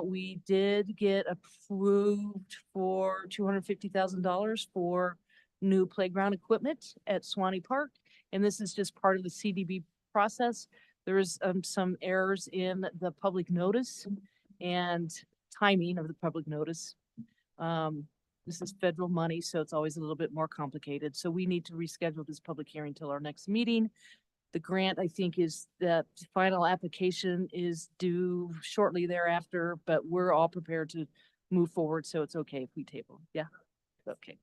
We did get approved for $250,000 for new playground equipment at Swanee Park. And this is just part of the CDB process. There is some errors in the public notice and timing of the public notice. This is federal money, so it's always a little bit more complicated. So we need to reschedule this public hearing till our next meeting. The grant, I think, is that final application is due shortly thereafter, but we're all prepared to move forward, so it's okay if we table. Yeah, okay.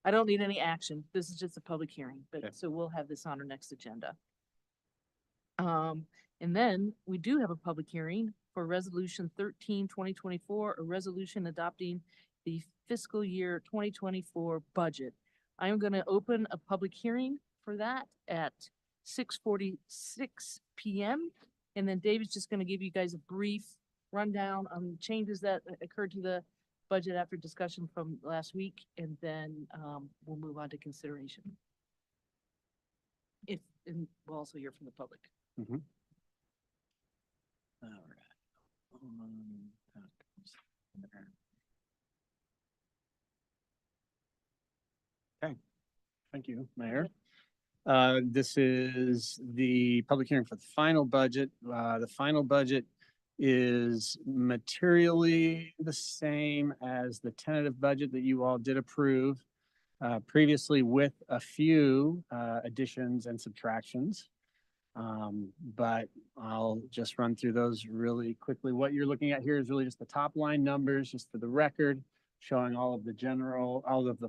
I don't need any action. This is just a public hearing, Okay. but so we'll have this on our next agenda. And then we do have a public hearing for Resolution 13-2024, a resolution adopting the fiscal year 2024 budget. I am going to open a public hearing for that at 6:46 p.m. And then David's just going to give you guys a brief rundown on changes that occurred to the budget after discussion from last week, and then we'll move on to consideration. And we'll also hear from the public. Mhm. All right. Okay, thank you, Mayor. This is the public hearing for the final budget. The final budget is materially the same as the tentative budget that you all did approve previously, with a few additions and subtractions. But I'll just run through those really quickly. What you're looking at here is really just the top line numbers, just for the record, showing all of the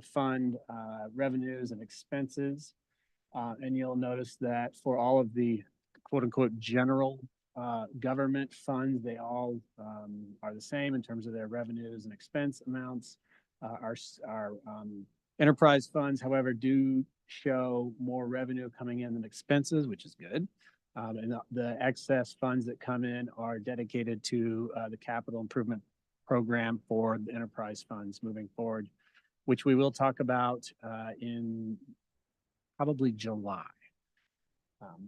fund revenues and expenses. And you'll notice that for all of the quote unquote general government funds, they all are the same in terms of their revenues and expense amounts. Our enterprise funds, however, do show more revenue coming in than expenses, which is good. And the excess funds that come in are dedicated to the capital improvement program for the enterprise funds moving forward, which we will talk about in probably July.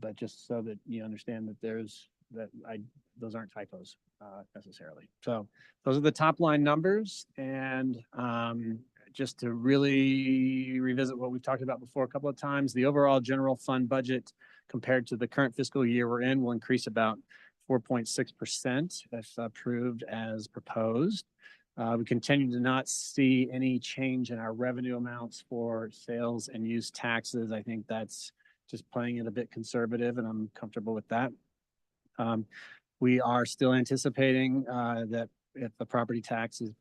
But just so that you understand that those aren't typos necessarily. So those are the top line numbers. And just to really revisit what we've talked about before a couple of times, the overall general fund budget compared to the current fiscal year we're in will increase about 4.6% if approved as proposed. We continue to not see any change in our revenue amounts for sales and use taxes. I think that's just playing it a bit conservative, and I'm comfortable with that. We are still anticipating that if the property tax is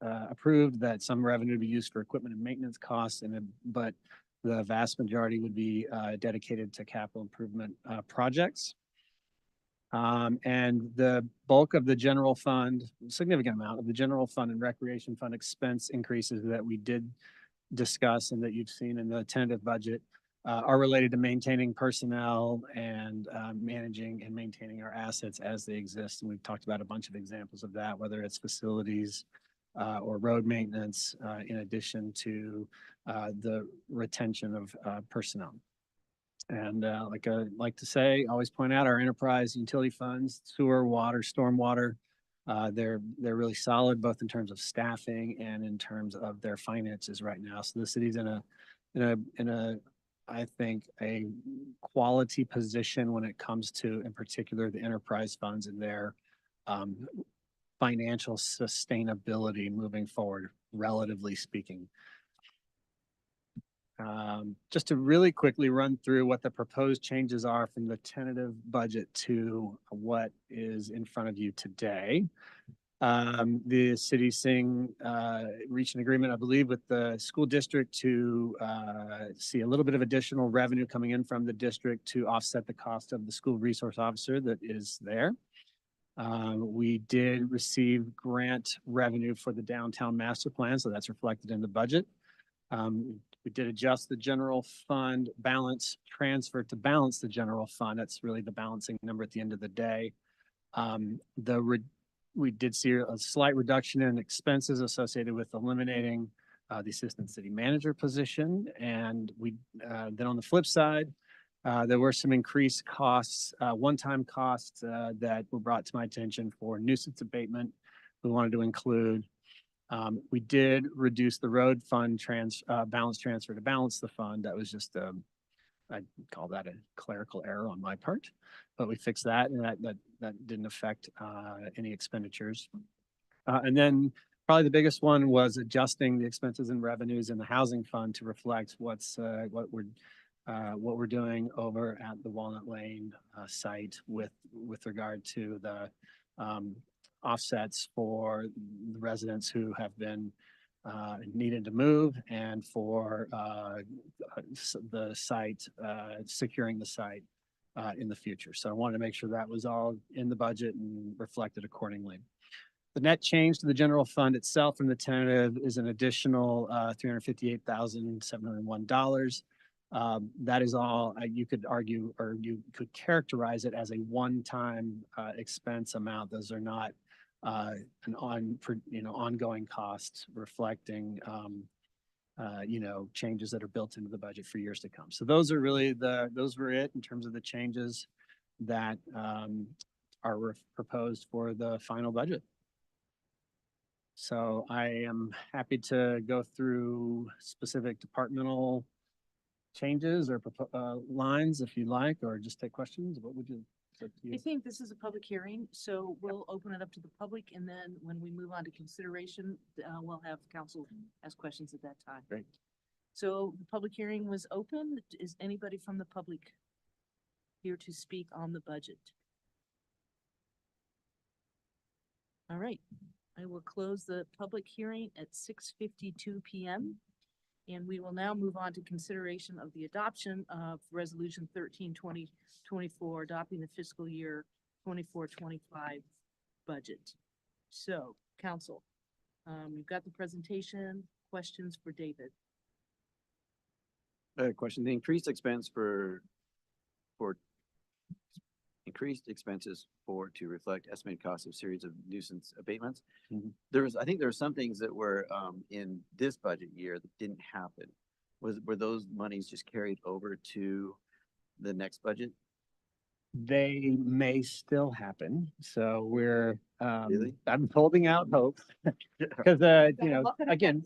approved, that some revenue would be used for equipment and maintenance costs, but the vast majority would be dedicated to capital improvement projects. And the bulk of the general fund, significant amount of the general fund and recreation fund expense increases that we did discuss and that you've seen in the tentative budget are related to maintaining personnel and managing and maintaining our assets as they exist. And we've talked about a bunch of examples of that, whether it's facilities or road maintenance, in addition to the retention of personnel. And like I like to say, always point out our enterprise utility funds, sewer, water, stormwater, they're really solid, both in terms of staffing and in terms of their finances right now. So the city's in a I think, a quality position when it comes to, in particular, the enterprise funds and their financial sustainability moving forward, relatively speaking. Just to really quickly run through what the proposed changes are from the tentative budget to what is in front of you today. The city reached an agreement, I believe, with the school district to see a little bit of additional revenue coming in from the district to offset the cost of the school resource officer that is there. We did receive grant revenue for the downtown master plan, so that's reflected in the budget. We did adjust the general fund balance transfer to balance the general fund. That's really the balancing number at the end of the day. We did see a slight reduction in expenses associated with eliminating the assistant city manager position. And then on the flip side, there were some increased costs, one-time costs that were brought to my attention for nuisance abatement. We wanted to include. We did reduce the road fund balance transfer to balance the fund. That was just I'd call that a clerical error on my part, but we fixed that, and that didn't affect any expenditures. And then probably the biggest one was adjusting the expenses and revenues in the housing fund to reflect what we're doing over at the Walnut Lane site with regard to the offsets for the residents who have been needed to move, and for the site, securing the site in the future. So I wanted to make sure that was all in the budget and reflected accordingly. The net change to the general fund itself from the tentative is an additional $358,701. That is all you could argue, or you could characterize it as a one-time expense amount. Those are not ongoing costs reflecting changes that are built into the budget for years to come. So those are really those were it in terms of the changes that are proposed for the final budget. So I am happy to go through specific departmental changes or lines if you like, or just take questions. What would you? I think this is a public hearing, so we'll open it up to the public, and then when we move on to consideration, we'll have council ask questions at that time. Great. So the public hearing was open. Is anybody from the public here to speak on the budget? All right, I will close the public hearing at 6:52 p.m. And we will now move on to consideration of the adoption of Resolution 13/2024, adopting the fiscal year 24-25 budget. So, council, you've got the presentation. Questions for David? Question, the increased expense for increased expenses to reflect estimated costs of series of nuisance abatements. I think there were some things that were in this budget year that didn't happen. Were those monies just carried over to the next budget? They may still happen. So we're, Really? I'm holding out hope because, again,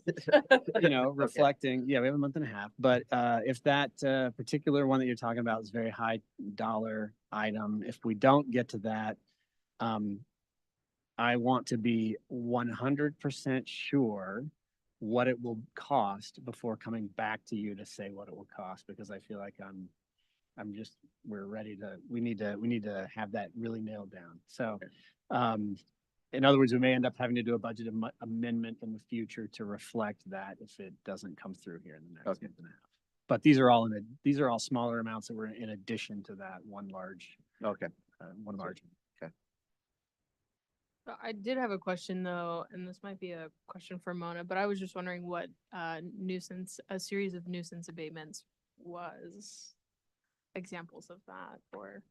reflecting, we have a month and a half, but if that particular one that you're talking about is very high dollar item, if we don't get to that, I want to be 100% sure what it will cost before coming back to you to say what it will cost, because I feel like we need to have that really nailed down. So, in other words, we may end up having to do a budget amendment in the future to reflect that if it doesn't come through here in the next month and a half. But these are all smaller amounts that were in addition to that one large. Okay. One large. Okay. I did have a question though, and this might be a question for Mona, but I was just wondering what a series of nuisance abatements was. Examples of that, or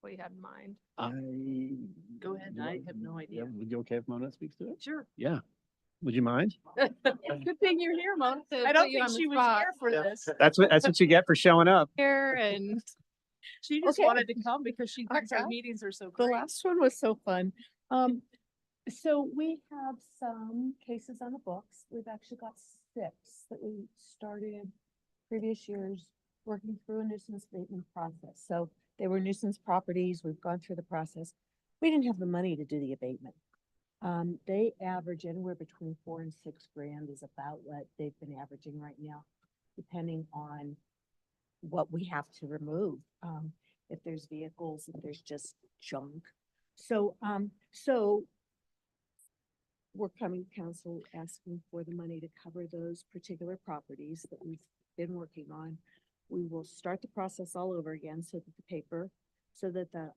what you had in mind. Go ahead. I have no idea. Would you okay if Mona speaks to it? Sure. Yeah. Would you mind? Good thing you're here, Mona. I don't think she was here for this. That's what you get for showing up. Here and She just Okay. wanted to come because she thinks our Okay. meetings are so The great. last one was so fun. So we have some cases on the books. We've actually got 6 that we started previous years working through a nuisance abatement process. So they were nuisance properties. We've gone through the process. We didn't have the money to do the abatement. They average anywhere between $4 and $6 grand is about what they've been averaging right now, depending on what we have to remove. If there's vehicles, if there's just junk. So we're coming to council asking for the money to cover those particular properties that we've been working on. We will start the process all over again so that the paper, so that the,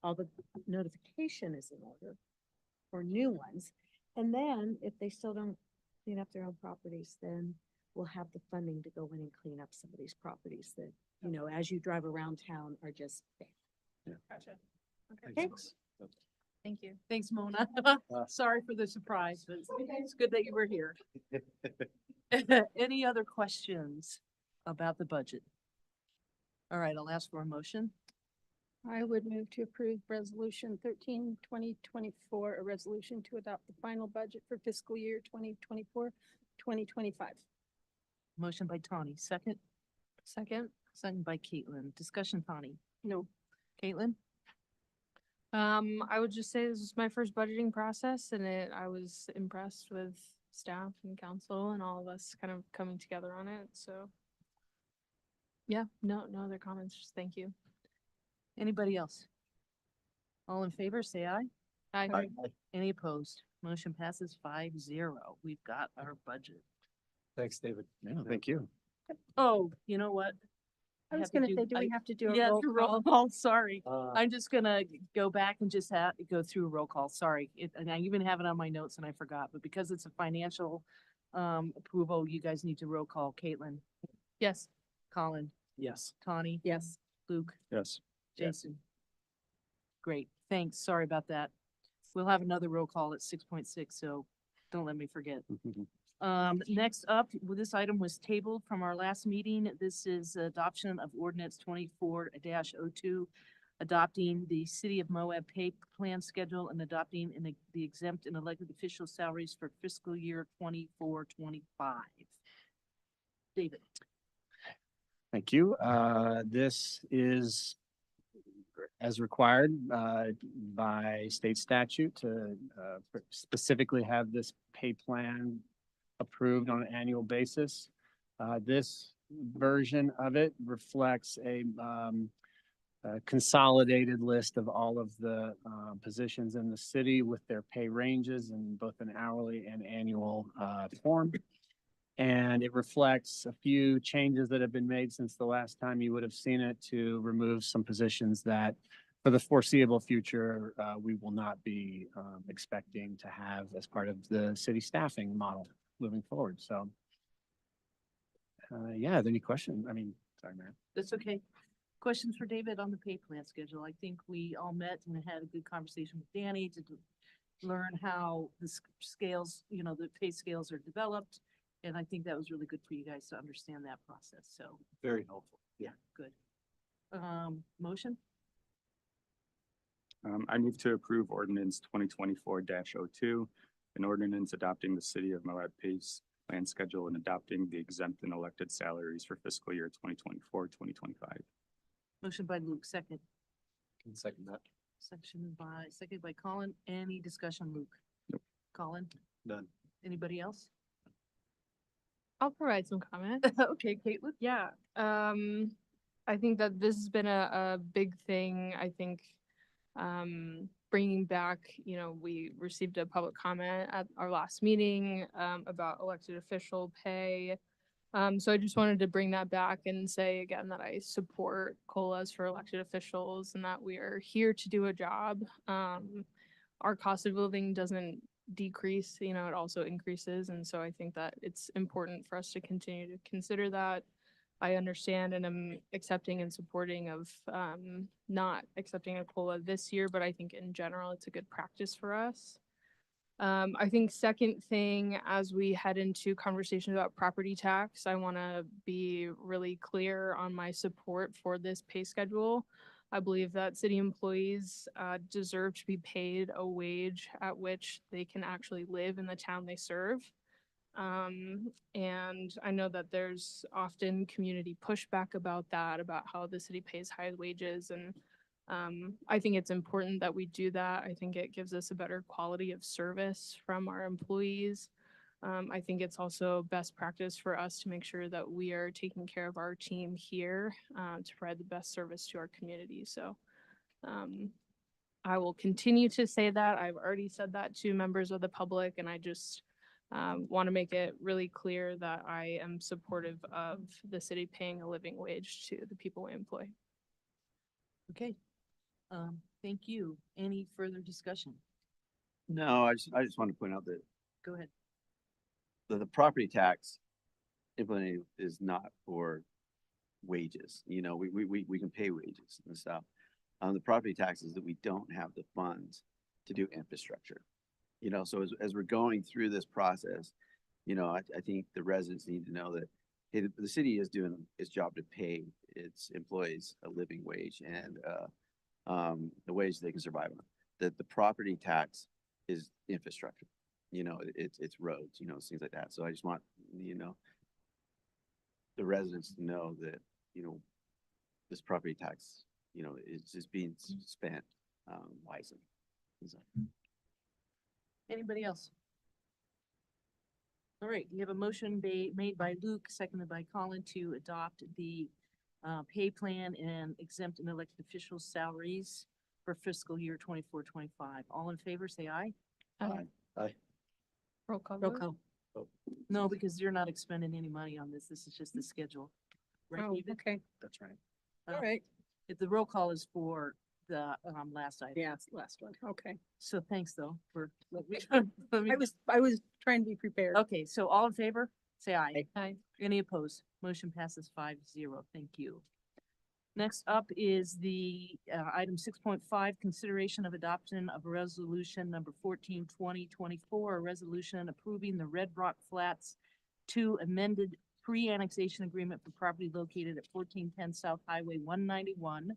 all the notification is in order for new ones. And then if they still don't clean up their own properties, then we'll have the funding to go in and clean up some of these properties that, you know, as you drive around town are just bad. Gotcha. Okay. Thanks. Thank you. Thanks, Mona. Sorry for the surprise, but it's good that you were here. Any other questions about the budget? All right, I'll ask for a motion. I would move to approve resolution 13, 2024, a resolution to adopt the final budget for fiscal year 2024-2025. Motion by Tawny, second. Second. Second by Caitlin. Discussion, Tawny. No. Caitlin? I would just say this is my first budgeting process and I was impressed with staff and council and all of us kind of coming together on it. So yeah, no other comments. Just thank you. Anybody else? All in favor, say aye. Aye. Any opposed? Motion passes 5-0. We've got our budget. Thanks, David. Yeah, thank you. Oh, you know what? I was have to gonna say, do we have to do a Yeah, roll the roll call? call, sorry. Uh, I'm just gonna go back and just go through a roll call, sorry. And I even have it on my notes and I forgot, but because it's a financial approval, you guys need to roll call. Caitlin, Yes. Colin, yes. Tawny, Yes. Luke, Yes. Jason. Great, thanks, sorry about that. We'll have another roll call at 6.6, so don't let me forget. Next up, this item was tabled from our last meeting. This is adoption of ordinance 24-02, adopting the City of Moab pay plan schedule and adopting the exempt and elected official salaries for fiscal year 24-25. David. Thank you. This is as required by state statute to specifically have this pay plan approved on an annual basis. This version of it reflects a consolidated list of all of the positions in the city with their pay ranges in both an hourly and annual form. And it reflects a few changes that have been made since the last time you would have seen it to remove some positions that for the foreseeable future, we will not be expecting to have as part of the city staffing model moving forward. So yeah, are there any questions? I mean, sorry, Mayor. That's okay. Questions for David on the pay plan schedule? I think we all met and had a good conversation with Danny to learn how the scales, you know, the pay scales are developed. And I think that was really good for you guys to understand that process. So Very helpful. yeah, good. Motion? I move to approve ordinance 2024-02, an ordinance adopting the City of Moab pay plan schedule and adopting the exempt and elected salaries for fiscal year 2024-2025. Motion by Luke, second. Can second that. Second by Colin. Any discussion, Luke? Nope. Colin? None. Anybody else? I'll provide some comment. Okay, Caitlin? Yeah. I think that this has been a big thing. I think bringing back, you know, we received a public comment at our last meeting about elected official pay. So I just wanted to bring that back and say again that I support COLAs for elected officials and that we are here to do a job. Our cost of living doesn't decrease, you know, it also increases. And so I think that it's important for us to continue to consider that. I understand and I'm accepting and supporting of not accepting a COLA this year, but I think in general, it's a good practice for us. I think second thing, as we head into conversations about property tax, I want to be really clear on my support for this pay schedule. I believe that city employees deserve to be paid a wage at which they can actually live in the town they serve. And I know that there's often community pushback about that, about how the city pays high wages. And I think it's important that we do that. I think it gives us a better quality of service from our employees. I think it's also best practice for us to make sure that we are taking care of our team here to provide the best service to our community. So I will continue to say that. I've already said that to members of the public, and I just want to make it really clear that I am supportive of the city paying a living wage to the people we employ. Okay. Thank you. Any further discussion? No, I just want to point out that Go ahead. the property tax implemented is not for wages. You know, we can pay wages and stuff. The property taxes that we don't have the funds to do infrastructure. You know, so as we're going through this process, you know, I think the residents need to know that hey, the city is doing its job to pay its employees a living wage and the wage they can survive on. That the property tax is infrastructure. You know, it's roads, you know, things like that. So I just want, you know, the residents to know that, you know, this property tax, you know, is just being spent wisely. So. Anybody else? All right, we have a motion made by Luke, seconded by Colin to adopt the pay plan and exempt and elected officials' salaries for fiscal year 24-25. All in favor, say aye. Aye. Aye. Roll call. Roll vote. call. Oh. No, because you're not expending any money on this. This is just the schedule. Right, Oh, Eva? okay. That's right. Uh, All right. If the roll call is for the last item. Yeah, it's the last one. Okay. So thanks though for. I was trying to be prepared. Okay, so all in favor, say aye. Aye. Any opposed? Motion passes 5-0. Thank you. Next up is the item 6.5, consideration of adoption of resolution number 14/2024, a resolution approving the Red Rock Flats 2 amended pre-annexation agreement for property located at 1410 South Highway 191,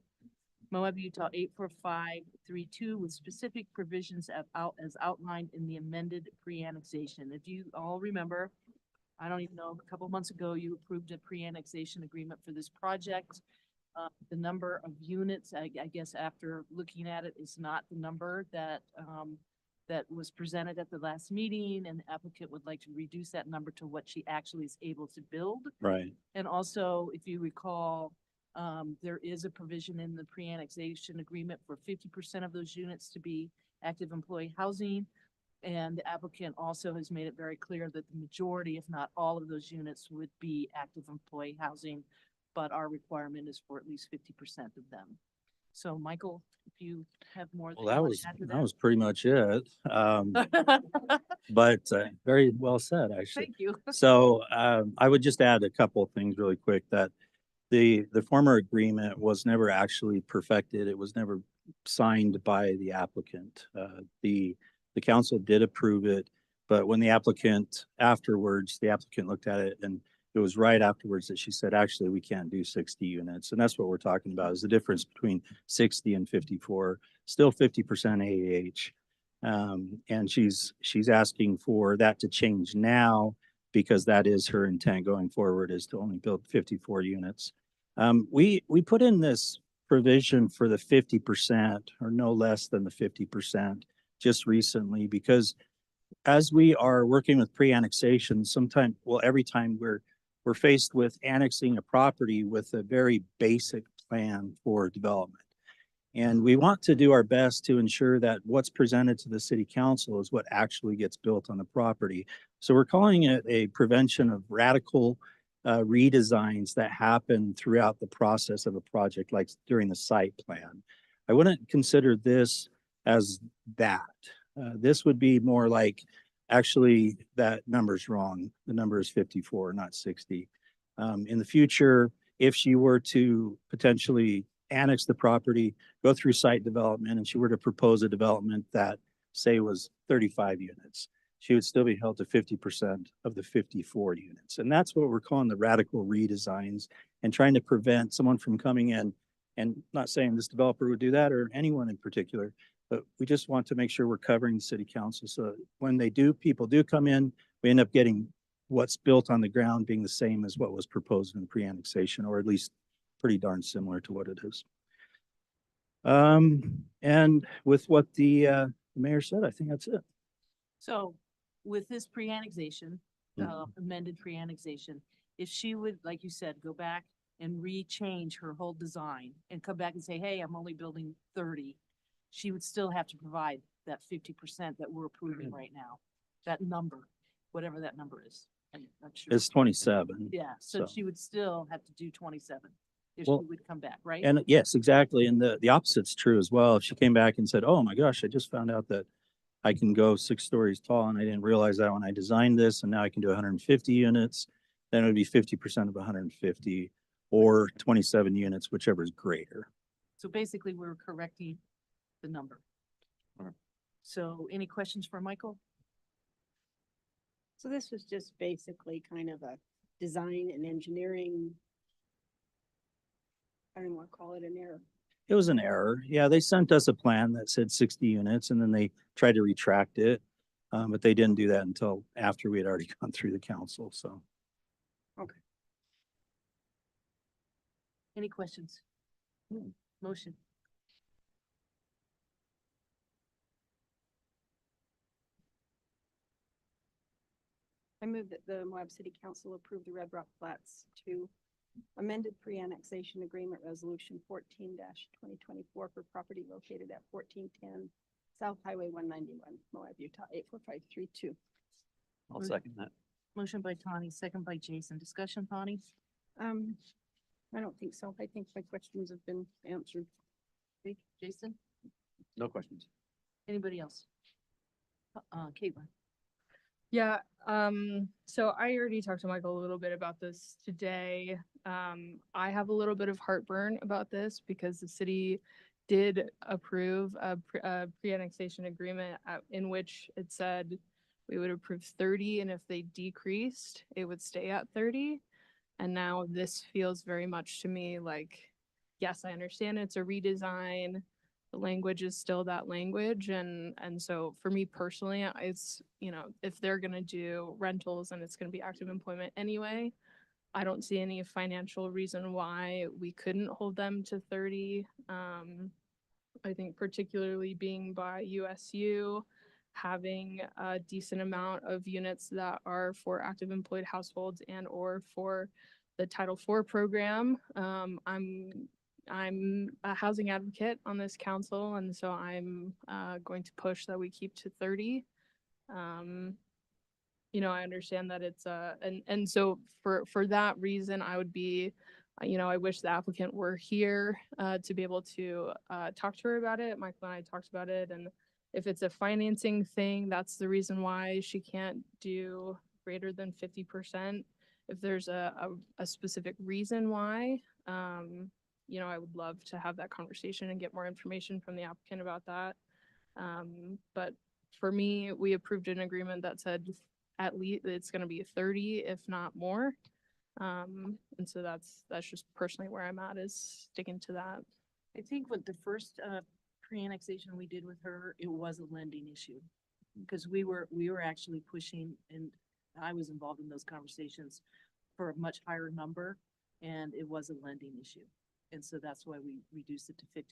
Moab, Utah 84532, with specific provisions as outlined in the amended pre-annexation. If you all remember, I don't even know, a couple months ago, you approved a pre-annexation agreement for this project. The number of units, I guess after looking at it, is not the number that that was presented at the last meeting, and the applicant would like to reduce that number to what she actually is able to build. Right. And also, if you recall, there is a provision in the pre-annexation agreement for 50% of those units to be active employee housing. And the applicant also has made it very clear that the majority, if not all of those units, would be active employee housing, but our requirement is for at least 50% of them. So Michael, if you have more. Well, that was pretty much it. But very well said, actually. Thank you. So I would just add a couple of things really quick, that the former agreement was never actually perfected. It was never signed by the applicant. The council did approve it, but when the applicant looked at it, and it was right afterwards that she said, actually, we can't do 60 units. And that's what we're talking about, is the difference between 60 and 54, still 50% AAH. And she's asking for that to change now, because that is her intent going forward, is to only build 54 units. We put in this provision for the 50% or no less than the 50% just recently, because as we are working with pre-annexation, every time we're faced with annexing a property with a very basic plan for development. And we want to do our best to ensure that what's presented to the city council is what actually gets built on the property. So we're calling it a prevention of radical redesigns that happen throughout the process of a project, like during the site plan. I wouldn't consider this as that. This would be more like, actually, that number's wrong. The number is 54, not 60. In the future, if she were to potentially annex the property, go through site development, and she were to propose a development that, say, was 35 units, she would still be held to 50% of the 54 units. And that's what we're calling the radical redesigns, and trying to prevent someone from coming in, and not saying this developer would do that or anyone in particular, but we just want to make sure we're covering the city council. So when people do come in, we end up getting what's built on the ground being the same as what was proposed in the pre-annexation, or at least pretty darn similar to what it is. And with what the mayor said, I think that's it. So with this pre-annexation, amended pre-annexation, if she would, like you said, go back and re-change her whole design and come back and say, hey, I'm only building 30, she would still have to provide that 50% that we're approving right now, that number, whatever that number is. I'm not sure. It's 27. Yeah, so she would still have to do 27 if Well, she would come back, right? And yes, exactly. And the opposite's true as well. If she came back and said, oh my gosh, I just found out that I can go 6 stories tall and I didn't realize that when I designed this, and now I can do 150 units, then it would be 50% of 150 or 27 units, whichever is greater. So basically, we're correcting the number. So any questions for Michael? So this was just basically kind of a design and engineering. I don't want to call it an error. It was an error. Yeah, they sent us a plan that said 60 units and then they tried to retract it. But they didn't do that until after we had already gone through the council, so. Okay. Any questions? Motion. I move that the Moab City Council approve the Red Rock Flats 2 amended pre-annexation agreement resolution 14-2024 for property located at 1410 South Highway 191, Moab, Utah 84532. I'll second that. Motion by Tawny, second by Jason. Discussion, Tawny? I don't think so. I think my questions have been answered. Okay, Jason? No questions. Anybody else? Caitlin? Yeah, so I already talked to Michael a little bit about this today. I have a little bit of heartburn about this because the city did approve a pre-annexation agreement in which it said we would approve 30, and if they decreased, it would stay at 30. And now this feels very much to me like, yes, I understand it's a redesign. The language is still that language. And so for me personally, it's, you know, if they're going to do rentals and it's going to be active employment anyway, I don't see any financial reason why we couldn't hold them to 30. I think particularly being by USU, having a decent amount of units that are for active employed households and or for the Title IV program. I'm a housing advocate on this council, and so I'm going to push that we keep to 30. You know, I understand that it's and so for that reason, I would be, you know, I wish the applicant were here to be able to talk to her about it. Michael and I talked about it, and if it's a financing thing, that's the reason why she can't do greater than 50%. If there's a specific reason why, you know, I would love to have that conversation and get more information from the applicant about that. But for me, we approved an agreement that said at least it's going to be 30, if not more. And so that's just personally where I'm at, is sticking to that. I think with the first pre-annexation we did with her, it was a lending issue. Because we were actually pushing, and I was involved in those conversations for a much higher number, and it was a lending issue. And so that's why we reduced it to 50%.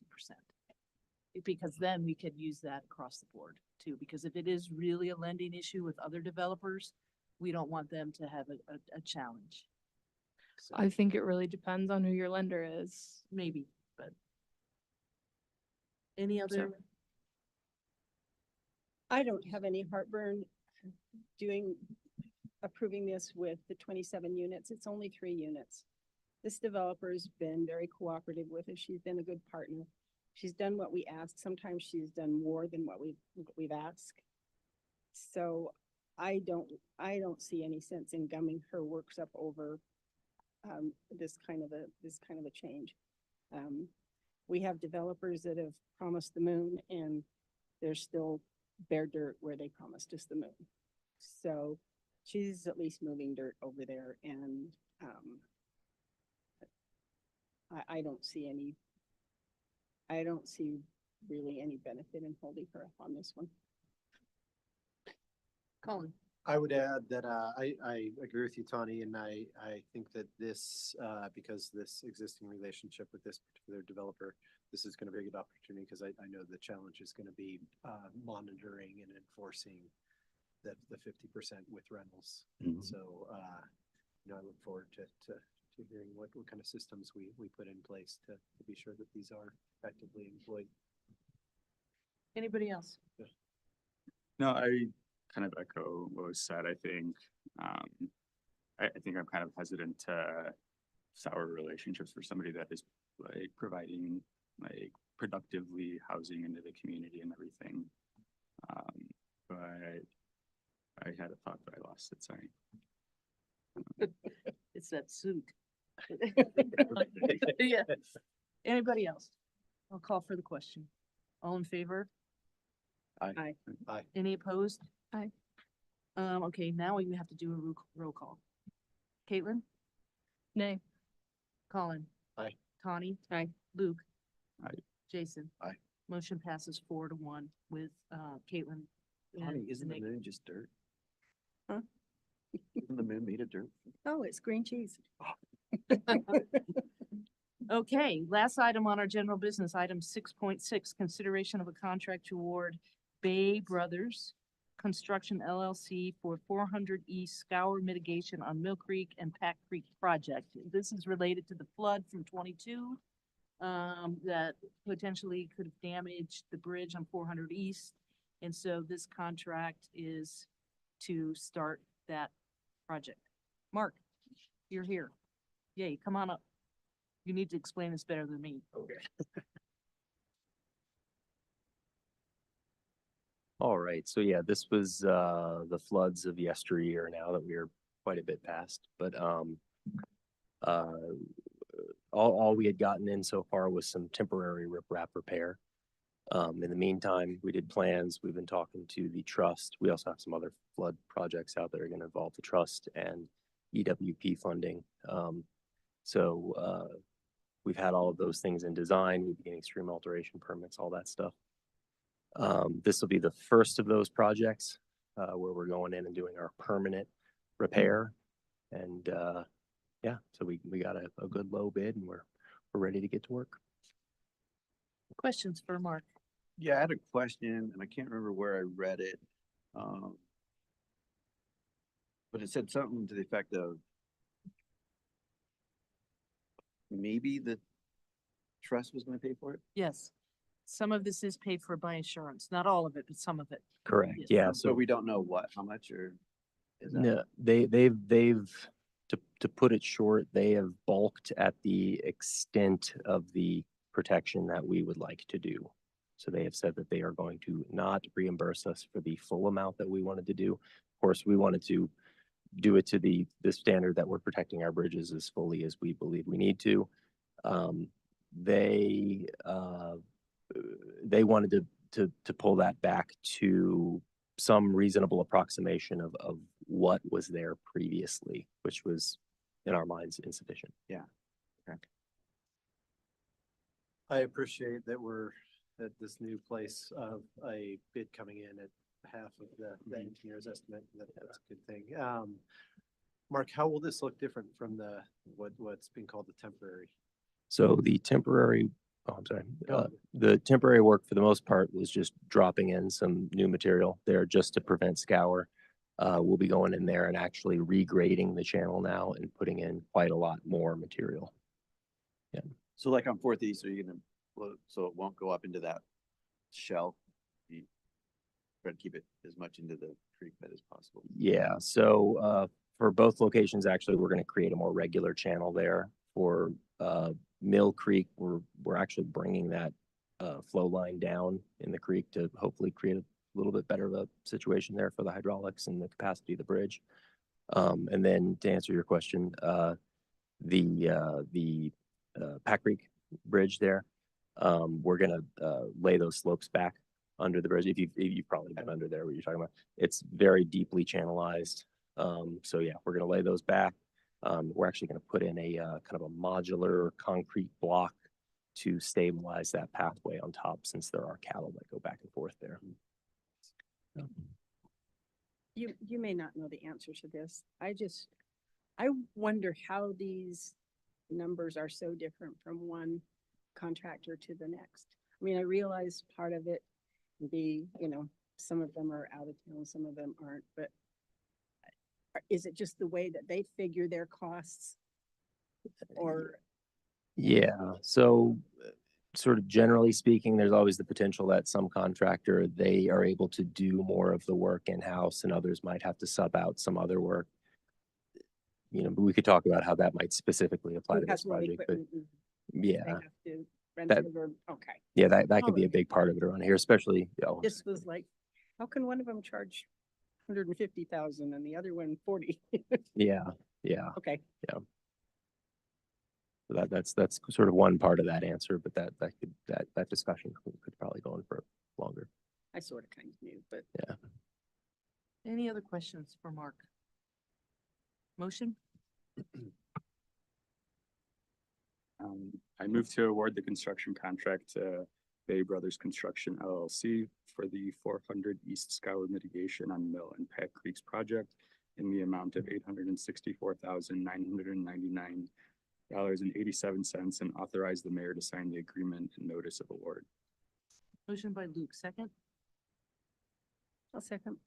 Because then we could use that across the board too. Because if it is really a lending issue with other developers, we don't want them to have a challenge. So I think it really depends on who your lender is. maybe, but any other? I don't have any heartburn approving this with the 27 units. It's only 3 units. This developer's been very cooperative with us. She's been a good partner. She's done what we asked. Sometimes she's done more than what we've asked. So I don't see any sense in gumming her works up over this kind of a change. We have developers that have promised the moon, and there's still bare dirt where they promised us the moon. So she's at least moving dirt over there, and I don't see really any benefit in holding her up on this one. Colin? I would add that I agree with you, Tawny, and I think that this, because this existing relationship with this particular developer, this is going to be a good opportunity because I know the challenge is going to be monitoring and enforcing the 50% with rentals. Mhm. So, I look forward to hearing what kind of systems we put in place to be sure that these are effectively employed. Anybody else? No, I kind of echo what was said. I think, I think I'm kind of hesitant to sour relationships for somebody that is like providing like productively housing into the community and everything. But I had a thought, but I lost it. Sorry. It's that suit. Yeah. Anybody else? I'll call for the question. All in favor? Aye. Aye. Any opposed? Aye. Okay, now we have to do a roll call. Caitlin? Nay. Colin? Aye. Tawny? Aye. Luke? Aye. Jason? Aye. Motion passes 4-1 with, Caitlin. Honey, and isn't the Nick. moon just dirt? Huh? Isn't the moon made of dirt? Oh, it's green cheese. Okay, last item on our general business, item 6.6, consideration of a contract to award Bay Brothers Construction LLC for 400 East scour mitigation on Mill Creek and Pack Creek project. This is related to the flood from 22 that potentially could have damaged the bridge on 400 East. And so this contract is to start that project. Mark, you're here. Yay, come on up. You need to explain this better than me. Okay. All right, so yeah, this was the floods of yesteryear now that we are quite a bit past, but all we had gotten in so far was some temporary riprap repair. In the meantime, we did plans. We've been talking to the trust. We also have some other flood projects out that are going to involve the trust and EWP funding. We've had all of those things in design. We've been getting stream alteration permits, all that stuff. This will be the first of those projects where we're going in and doing our permanent repair. And yeah, so we got a good low bid and we're ready to get to work. Questions for Mark? Yeah, I had a question and I can't remember where I read it. But it said something to the effect of maybe the trust was gonna pay for it? Yes. Some of this is paid for by insurance, not all of it, but some of it. Correct. Yes. Yeah. So we don't know what, how much or? is that- No, they've to put it short, they have balked at the extent of the protection that we would like to do. So they have said that they are going to not reimburse us for the full amount that we wanted to do. Of course, we wanted to do it to the standard that we're protecting our bridges as fully as we believe we need to. They wanted to pull that back to some reasonable approximation of what was there previously, which was in our minds insufficient. Yeah. Okay. I appreciate that we're at this new place of a bid coming in at half of the engineer's estimate. That's a good thing. Mark, how will this look different from what's being called the temporary? So the temporary, oh, I'm sorry, Go. the temporary work for the most part was just dropping in some new material there just to prevent scour. We'll be going in there and actually regrading the channel now and putting in quite a lot more material. Yeah. So like on Fourth East, are you gonna, so it won't go up into that shelf? You try to keep it as much into the creek bed as possible. Yeah, so for both locations, actually, we're going to create a more regular channel there. For Mill Creek, we're actually bringing that flow line down in the creek to hopefully create a little bit better of a situation there for the hydraulics and the capacity of the bridge. And then to answer your question, the Pack Creek Bridge there, we're going to lay those slopes back under the bridge. If you've probably been under there, what you're talking about, it's very deeply channelized. So yeah, we're going to lay those back. We're actually going to put in a kind of a modular concrete block to stabilize that pathway on top, since there are cattle that go back and forth there. You may not know the answer to this. I wonder how these numbers are so different from one contractor to the next. I mean, I realize part of it can be, some of them are out of town, some of them aren't, but is it just the way that they figure their costs? Or, Yeah, so sort of generally speaking, there's always the potential that some contractor, they are able to do more of the work in-house and others might have to sub out some other work. But we could talk about how that might specifically apply who to has this what project, but equipment and yeah, they have to rent that- it or, okay. yeah, that could be a Alright. big part of it around here, especially, This was like, how can one of them charge 150,000 and the other one 40? yeah, yeah. Okay. Yeah. So that's sort of one part of that answer, but that discussion could probably go on for longer. I sort of kind of knew, but Yeah. Any other questions for Mark? Motion? I move to award the construction contract to Bay Brothers Construction LLC for the 400 East Skywood mitigation on Mill and Pack Creeks project in the amount of $864,999.87 and authorize the mayor to sign the agreement and notice of award. Motion by Luke, second. I'll second.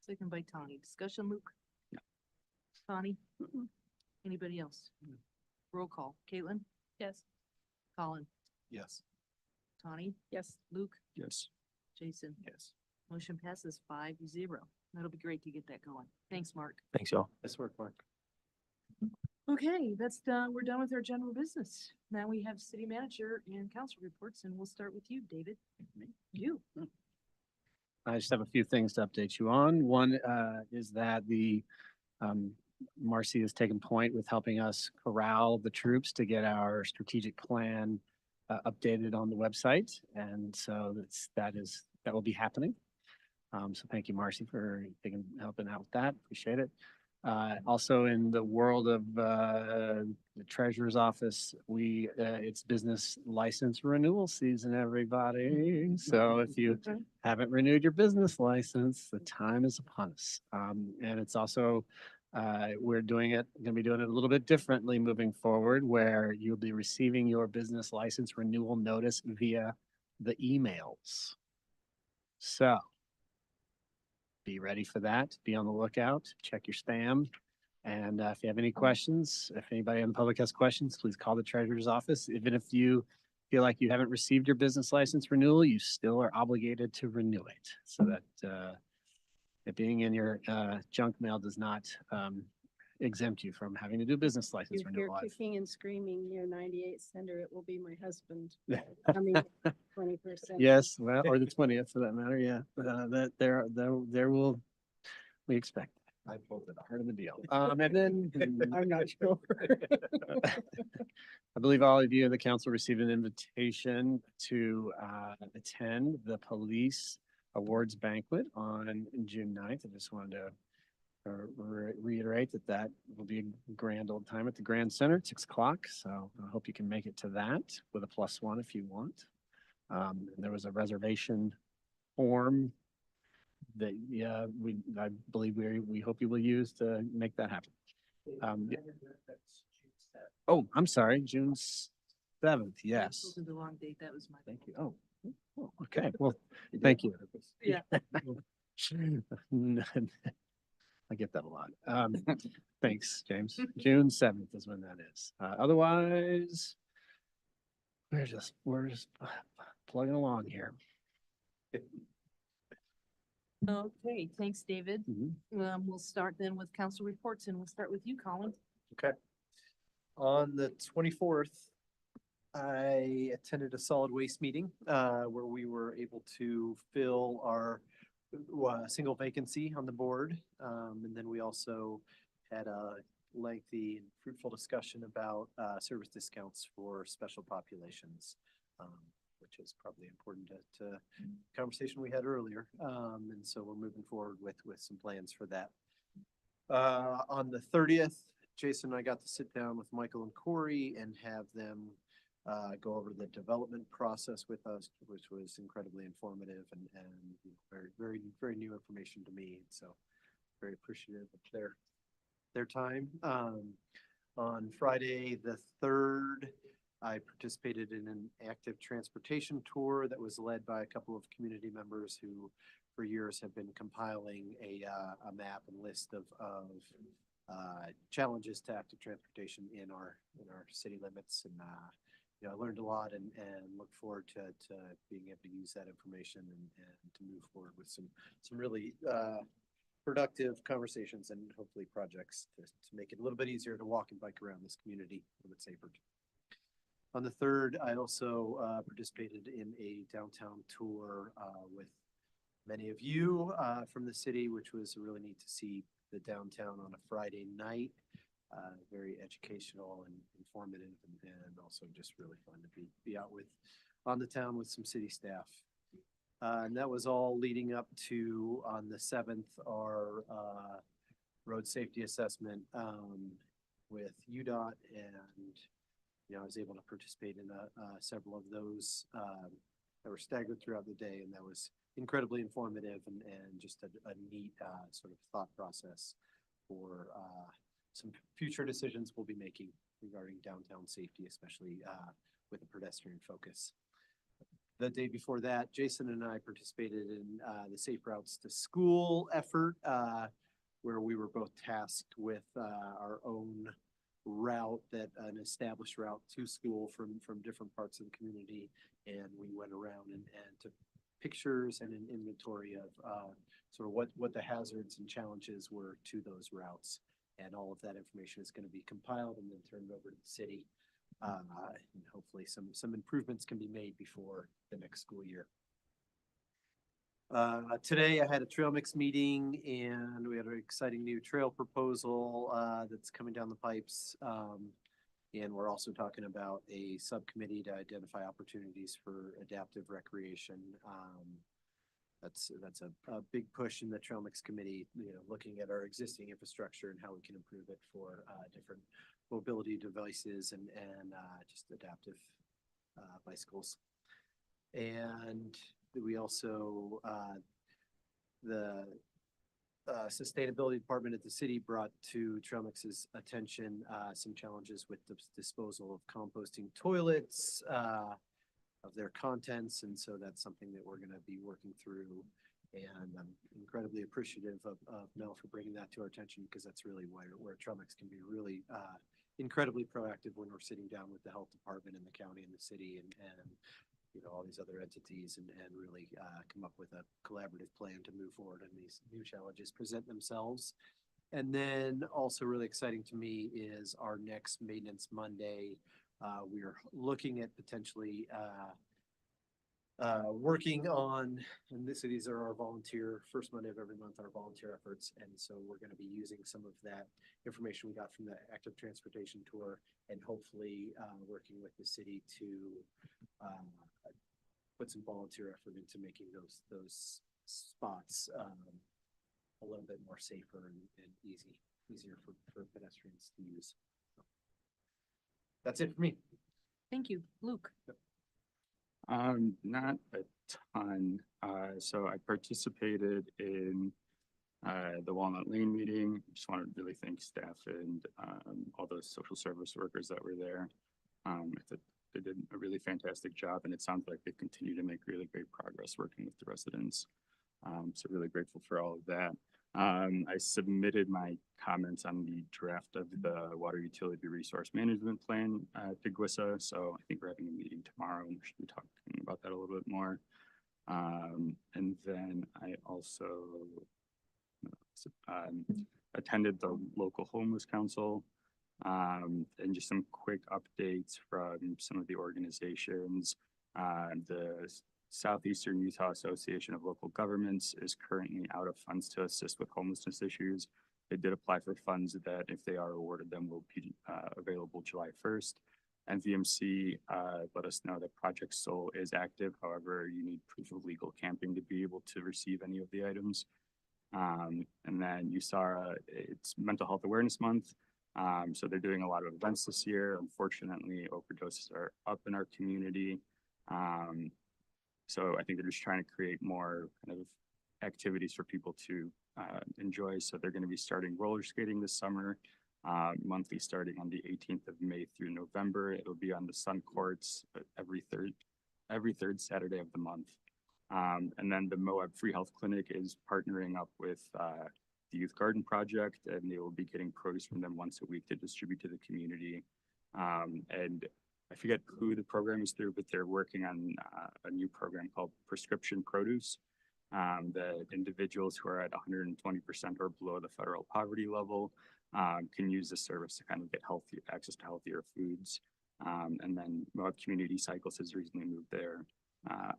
Second by Tani. Discussion, Luke? No. Tani? Anybody else? Roll call. Caitlin? Yes. Colin? Yes. Tani? Yes. Luke? Yes. Jason? Yes. Motion passes 5-0. That'll be great to get that going. Thanks, Mark. Thanks, y'all. Nice work, Mark. Okay, that's done. We're done with our general business. Now we have city manager and council reports, and we'll start with you, David. You. I just have a few things to update you on. One is that Marcy has taken point with helping us corral the troops to get our strategic plan updated on the website. And so that will be happening. So thank you, Marcy, for helping out with that. Appreciate it. Also in the world of the treasurer's office, it's business license renewal season, everybody. So if you haven't renewed your business license, the time is upon us. And it's also, we're going to be doing it a little bit differently moving forward, where you'll be receiving your business license renewal notice via the emails. So be ready for that. Be on the lookout. Check your spam. And if you have any questions, if anybody in the public has questions, please call the treasurer's office. Even if you feel like you haven't received your business license renewal, you still are obligated to renew it, so that it being in your junk mail does not exempt you from having to do business license If you're renewal. kicking and screaming near 98 Center, it will be my husband. I mean, 20%. Yes, well, or the 20th for that matter, yeah. There will, we expect. I pulled it part of the deal. And then I'm not sure. I believe all of you in the council received an invitation to attend the police awards banquet on June 9th. I just wanted to reiterate that will be a grand old time at the Grand Center at 6 o'clock. So I hope you can make it to that with a +1 if you want. There was a reservation form that I believe we hope you will use to make that happen. Oh, I'm sorry, June 7th. Yes. This was the wrong date. That was my. Thank you. Oh, okay. Well, thank you. Yeah. I get that a lot. Thanks, James. June 7th is when that is. Otherwise, we're just plugging along here. Okay, thanks, David. We'll start then with council reports, and we'll start with you, Colin. Okay. On the 24th, I attended a solid waste meeting where we were able to fill our single vacancy on the board. And then we also had a lengthy and fruitful discussion about service discounts for special populations, which is probably important to the conversation we had earlier. And so we're moving forward with some plans for that. On the 30th, Jason and I got to sit down with Michael and Corey and have them go over the development process with us, which was incredibly informative and very, very, very new information to me. So very appreciative of their time. On Friday, the 3rd, I participated in an active transportation tour that was led by a couple of community members who for years have been compiling a map and list of challenges to active transportation in our city limits. And I learned a lot and look forward to being able to use that information and to move forward with some really productive conversations and hopefully projects to make it a little bit easier to walk and bike around this community a little bit safer. On the 3rd, I also participated in a downtown tour with many of you from the city, which was really neat to see the downtown on a Friday night. Very educational and informative, and also just really fun to be out on the town with some city staff. And that was all leading up to, on the 7th, our road safety assessment with UDOT, and I was able to participate in several of those that were staggered throughout the day, and that was incredibly informative and just a neat sort of thought process for some future decisions we'll be making regarding downtown safety, especially with a pedestrian focus. The day before that, Jason and I participated in the Safe Routes to School effort, where we were both tasked with our own route, an established route to school from different parts of the community, and we went around and took pictures and an inventory of sort of what the hazards and challenges were to those routes. And all of that information is going to be compiled and then turned over to the city. And hopefully some improvements can be made before the next school year. Today I had a trail mix meeting, and we had an exciting new trail proposal that's coming down the pipes. And we're also talking about a subcommittee to identify opportunities for adaptive recreation. That's a big push in the trail mix committee, looking at our existing infrastructure and how we can improve it for different mobility devices and just adaptive bicycles. And we also, the sustainability department at the city brought to Trail Mix's attention some challenges with the disposal of composting toilets, of their contents, and so that's something that we're going to be working through. And I'm incredibly appreciative of Mel for bringing that to our attention, because that's really where Trail Mix can be really incredibly proactive when we're sitting down with the health department and the county and the city and all these other entities and really come up with a collaborative plan to move forward and these new challenges present themselves. And then also really exciting to me is our next Maintenance Monday. We're looking at potentially working on, and these are our first Monday of every month, our volunteer efforts. And so we're going to be using some of that information we got from the active transportation tour, and hopefully working with the city to put some volunteer effort into making those spots a little bit more safer and easier for pedestrians to use. So that's it for me. Thank you. Luke. Not a ton. So I participated in the Walnut Lane meeting. Just want to really thank staff and all the social service workers that were there. They did a really fantastic job, and it sounds like they continue to make really great progress working with the residents. So really grateful for all of that. I submitted my comments on the draft of the Water Utility Resource Management Plan to GWISA. So I think we're having a meeting tomorrow, and we should be talking about that a little bit more. And then I also attended the local homeless council, and just some quick updates from some of the organizations. The Southeastern Utah Association of Local Governments is currently out of funds to assist with homelessness issues. They did apply for funds that, if they are awarded them, will be available July 1st. And VMC let us know that Project Soul is active. However, you need proof of legal camping to be able to receive any of the items. And then USARA, it's Mental Health Awareness Month. So they're doing a lot of events this year. Unfortunately, overdoses are up in our community. So I think they're just trying to create more kind of activities for people to enjoy. So they're going to be starting roller skating this summer, monthly starting on the 18th of May through November. It'll be on the Sun Courts every third Saturday of the month. And then the Moab Free Health Clinic is partnering up with the Youth Garden Project, and they will be getting produce from them once a week to distribute to the community. And I forget who the program is through, but they're working on a new program called Prescription Produce. The individuals who are at 120% or below the federal poverty level can use this service to kind of get access to healthier foods. And then Moab Community Cycles has recently moved their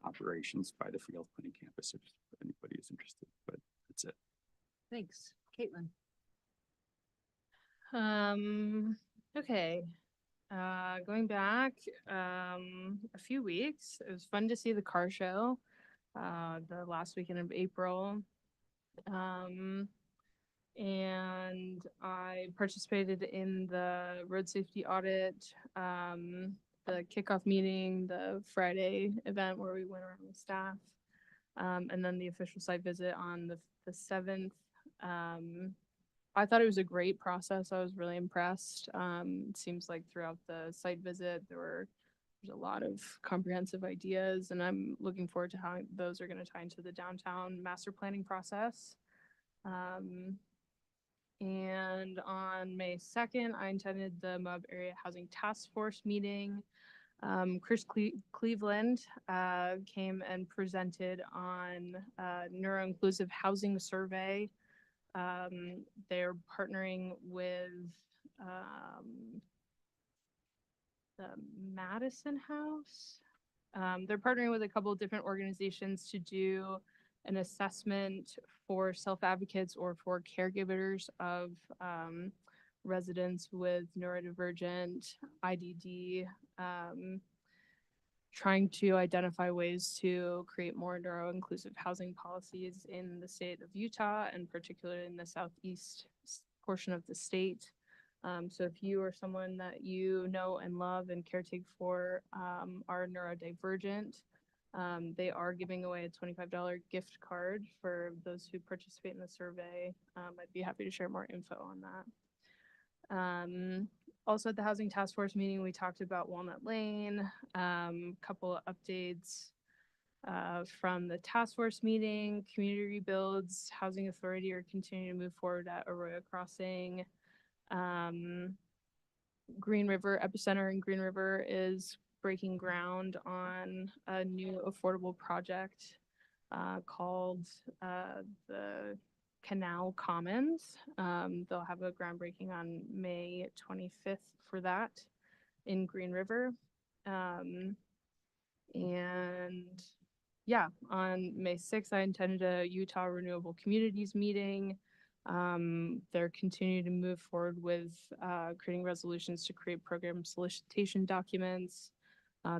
operations by the Free Health Clinic campus if anybody is interested, but that's it. Thanks. Caitlin. Okay. Going back a few weeks, it was fun to see the car show the last weekend of April. And I participated in the road safety audit, the kickoff meeting, the Friday event where we went around with staff, and then the official site visit on the 7th. I thought it was a great process. I was really impressed. It seems like throughout the site visit, there's a lot of comprehensive ideas, and I'm looking forward to how those are going to tie into the downtown master planning process. And on May 2nd, I attended the Moab Area Housing Task Force meeting. Chris Cleveland came and presented on neuro-inclusive housing survey. They're partnering with the Madison House. They're partnering with a couple of different organizations to do an assessment for self-advocates or for caregivers of residents with neurodivergent IDD, trying to identify ways to create more neuro-inclusive housing policies in the state of Utah, and particularly in the southeast portion of the state. So if you or someone that you know and love and caretake for are neurodivergent, they are giving away a $25 gift card for those who participate in the survey. I'd be happy to share more info on that. Also at the Housing Task Force meeting, we talked about Walnut Lane, couple of updates from the task force meeting. Community Rebuilds Housing Authority are continuing to move forward at Arroyo Crossing. Green River Epicenter in Green River is breaking ground on a new affordable project called the Canal Commons. They'll have a groundbreaking on May 25th for that in Green River. And yeah, on May 6th, I attended a Utah Renewable Communities meeting. They're continuing to move forward with creating resolutions to create program solicitation documents.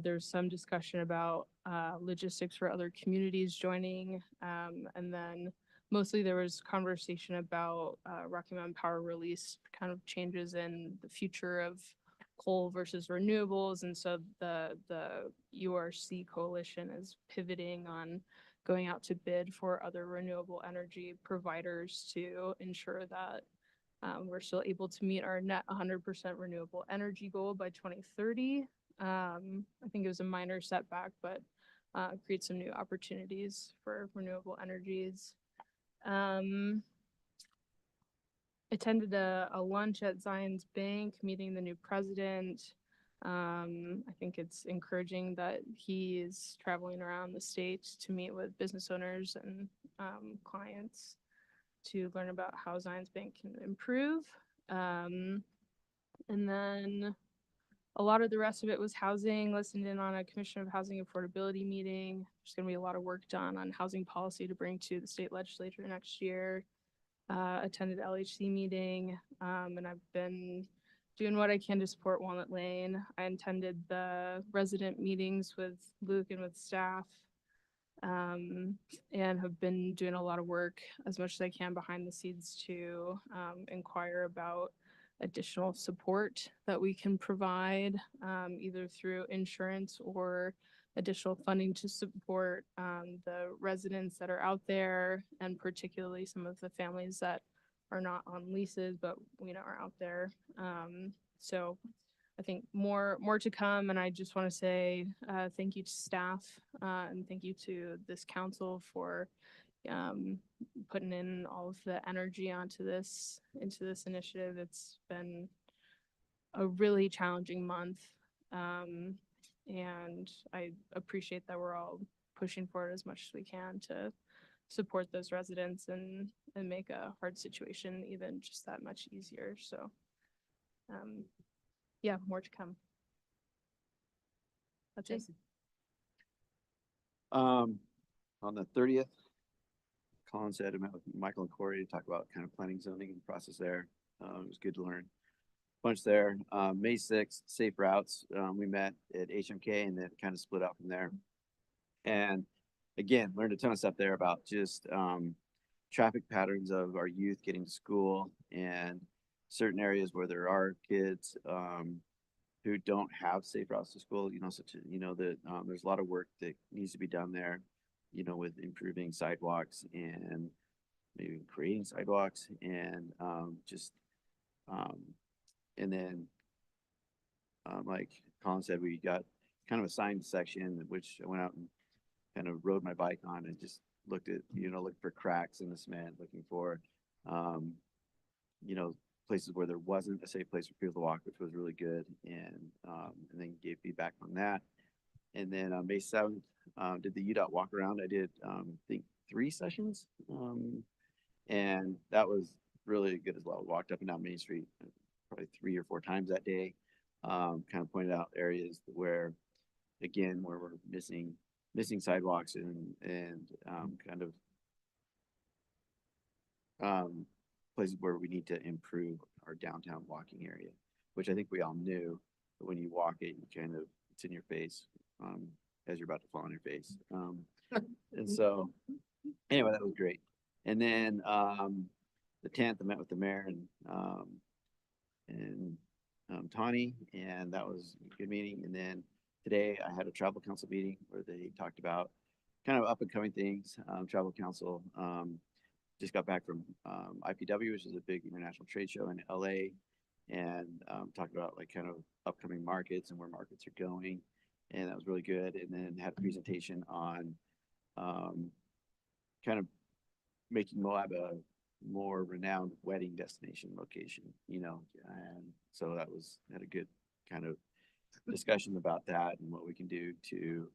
There's some discussion about logistics for other communities joining. And then mostly there was conversation about Rocky Mountain Power release kind of changes in the future of coal versus renewables. And so the URC coalition is pivoting on going out to bid for other renewable energy providers to ensure that we're still able to meet our net 100% renewable energy goal by 2030. I think it was a minor setback, but create some new opportunities for renewable energies. Attended a lunch at Zions Bank, meeting the new president. I think it's encouraging that he is traveling around the state to meet with business owners and clients to learn about how Zions Bank can improve. And then a lot of the rest of it was housing. Listened in on a Commission of Housing Affordability meeting. There's going to be a lot of work done on housing policy to bring to the state legislature next year. Attended LHC meeting, and I've been doing what I can to support Walnut Lane. I attended the resident meetings with Luke and with staff, and have been doing a lot of work as much as I can behind the scenes to inquire about additional support that we can provide, either through insurance or additional funding to support the residents that are out there, and particularly some of the families that are not on leases, but are out there. So I think more to come, and I just want to say thank you to staff and thank you to this council for putting in all of the energy into this initiative. It's been a really challenging month, and I appreciate that we're all pushing for it as much as we can to support those residents and make a hard situation even just that much easier. So yeah, more to come. That's it. On the 30th, Colin said I met with Michael and Corey to talk about kind of planning zoning and process there. It was good to learn a bunch there. May 6th, safe routes. We met at HMK and then kind of split out from there. And again, learned a ton of stuff there about just traffic patterns of our youth getting to school and certain areas where there are kids who don't have safe routes to school, such as, that there's a lot of work that needs to be done there, with improving sidewalks and maybe creating sidewalks and and then like Colin said, we got kind of assigned a section, which I went out and kind of rode my bike on and just looked at, looked for cracks in the cement, looking for, places where there wasn't a safe place for people to walk, which was really good. And then gave feedback on that. And then May 7th, did the UDOT walk around. I did, I think 3 sessions. And that was really good as well. Walked up and down Main Street probably 3 or 4 times that day. Kind of pointed out areas where we're missing sidewalks and kind of places where we need to improve our downtown walking area, which I think we all knew, but when you walk it, it's in your face as you're about to fall on your face. And so anyway, that was great. And then the 10th, I met with the mayor and Tawny, and that was a good meeting. And then today I had a tribal council meeting where they talked about kind of up and coming things. Tribal council just got back from IPW, which is a big international trade show in LA, and talked about like kind of upcoming markets and where markets are going. And that was really good. And then had a presentation on kind of making Moab a more renowned wedding destination location, and so had a good kind of discussion about that and what we can do to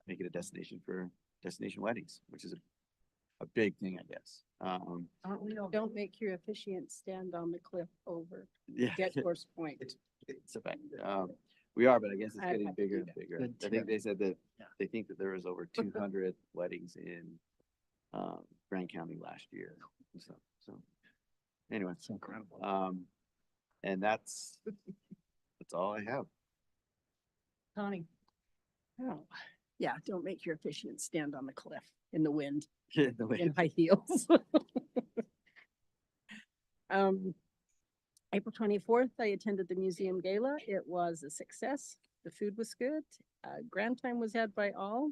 make it a destination for destination weddings, which is a big thing, I guess. Don't make your officiant stand on the cliff over Yeah. Getforce Point. It's a fact. We are, but I guess it's I getting have to bigger do and that. bigger. Good I think tip. they said that they think that there was over 200 weddings in Grand County last year. So anyway, It's incredible. and that's all I have. Connie. Oh, yeah, don't make your officiant stand on the cliff in the wind The way- in high heels. April 24th, I attended the museum gala. It was a success. The food was good. Grand time was had by all.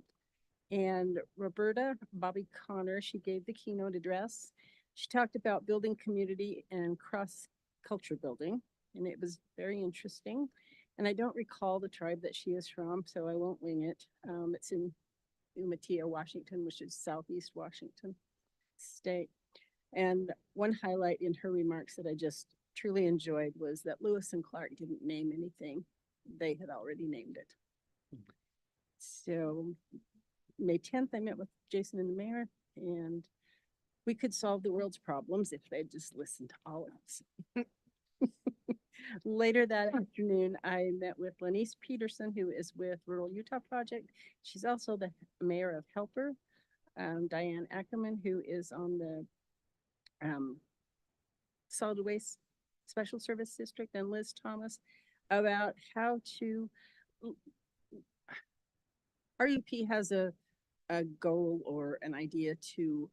And Roberta Bobby Connor, she gave the keynote address. She talked about building community and cross-culture building, and it was very interesting. And I don't recall the tribe that she is from, so I won't wing it. It's in Umatilla, Washington, which is Southeast Washington State. And one highlight in her remarks that I just truly enjoyed was that Lewis and Clark didn't name anything. They had already named it. So May 10th, I met with Jason and the mayor, and we could solve the world's problems if they'd just listened to all of us. Later that afternoon, I met with Lenise Peterson, who is with Rural Utah Project. She's also the mayor of Helper. Diane Ackerman, who is on the Solid Waste Special Service District, and Liz Thomas about how to, RUP has a goal or an idea to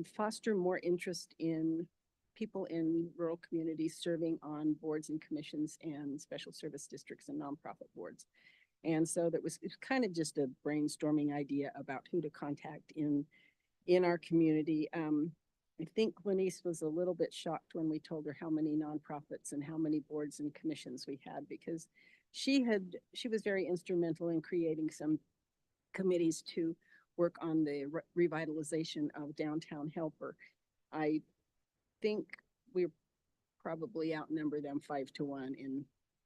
foster more interest in people in rural communities serving on boards and commissions and special service districts and nonprofit boards. And so it's kind of just a brainstorming idea about who to contact in our community. I think Lenise was a little bit shocked when we told her how many nonprofits and how many boards and commissions we had, because she was very instrumental in creating some committees to work on the revitalization of downtown Helper. I think we probably outnumber them 5-1 in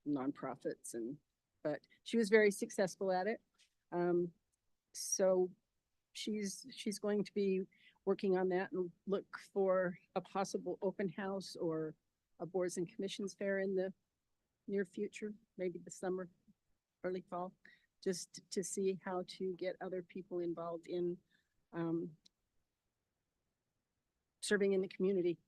nonprofits, but she was very successful at it. So she's going to be working on that and look for a possible open house or a boards and commissions fair in the near future, maybe the summer, early fall, just to see how to get other people involved in serving in the community.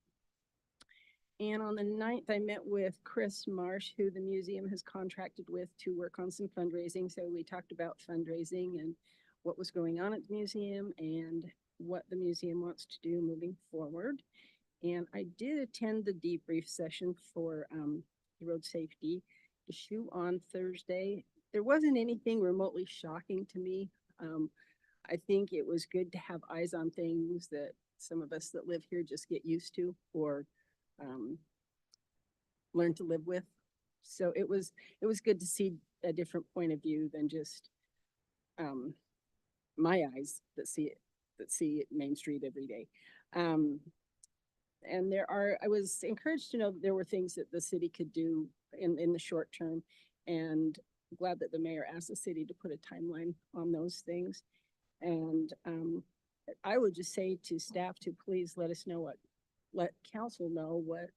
And on the 9th, I met with Chris Marsh, who the museum has contracted with to work on some fundraising. So we talked about fundraising and what was going on at the museum and what the museum wants to do moving forward. And I did attend the debrief session for the road safety issue on Thursday. There wasn't anything remotely shocking to me. I think it was good to have eyes on things that some of us that live here just get used to or learn to live with. So it was good to see a different point of view than just my eyes that see Main Street every day. And I was encouraged to know that there were things that the city could do in the short term, and glad that the mayor asked the city to put a timeline on those things. And I would just say to staff to please let council know what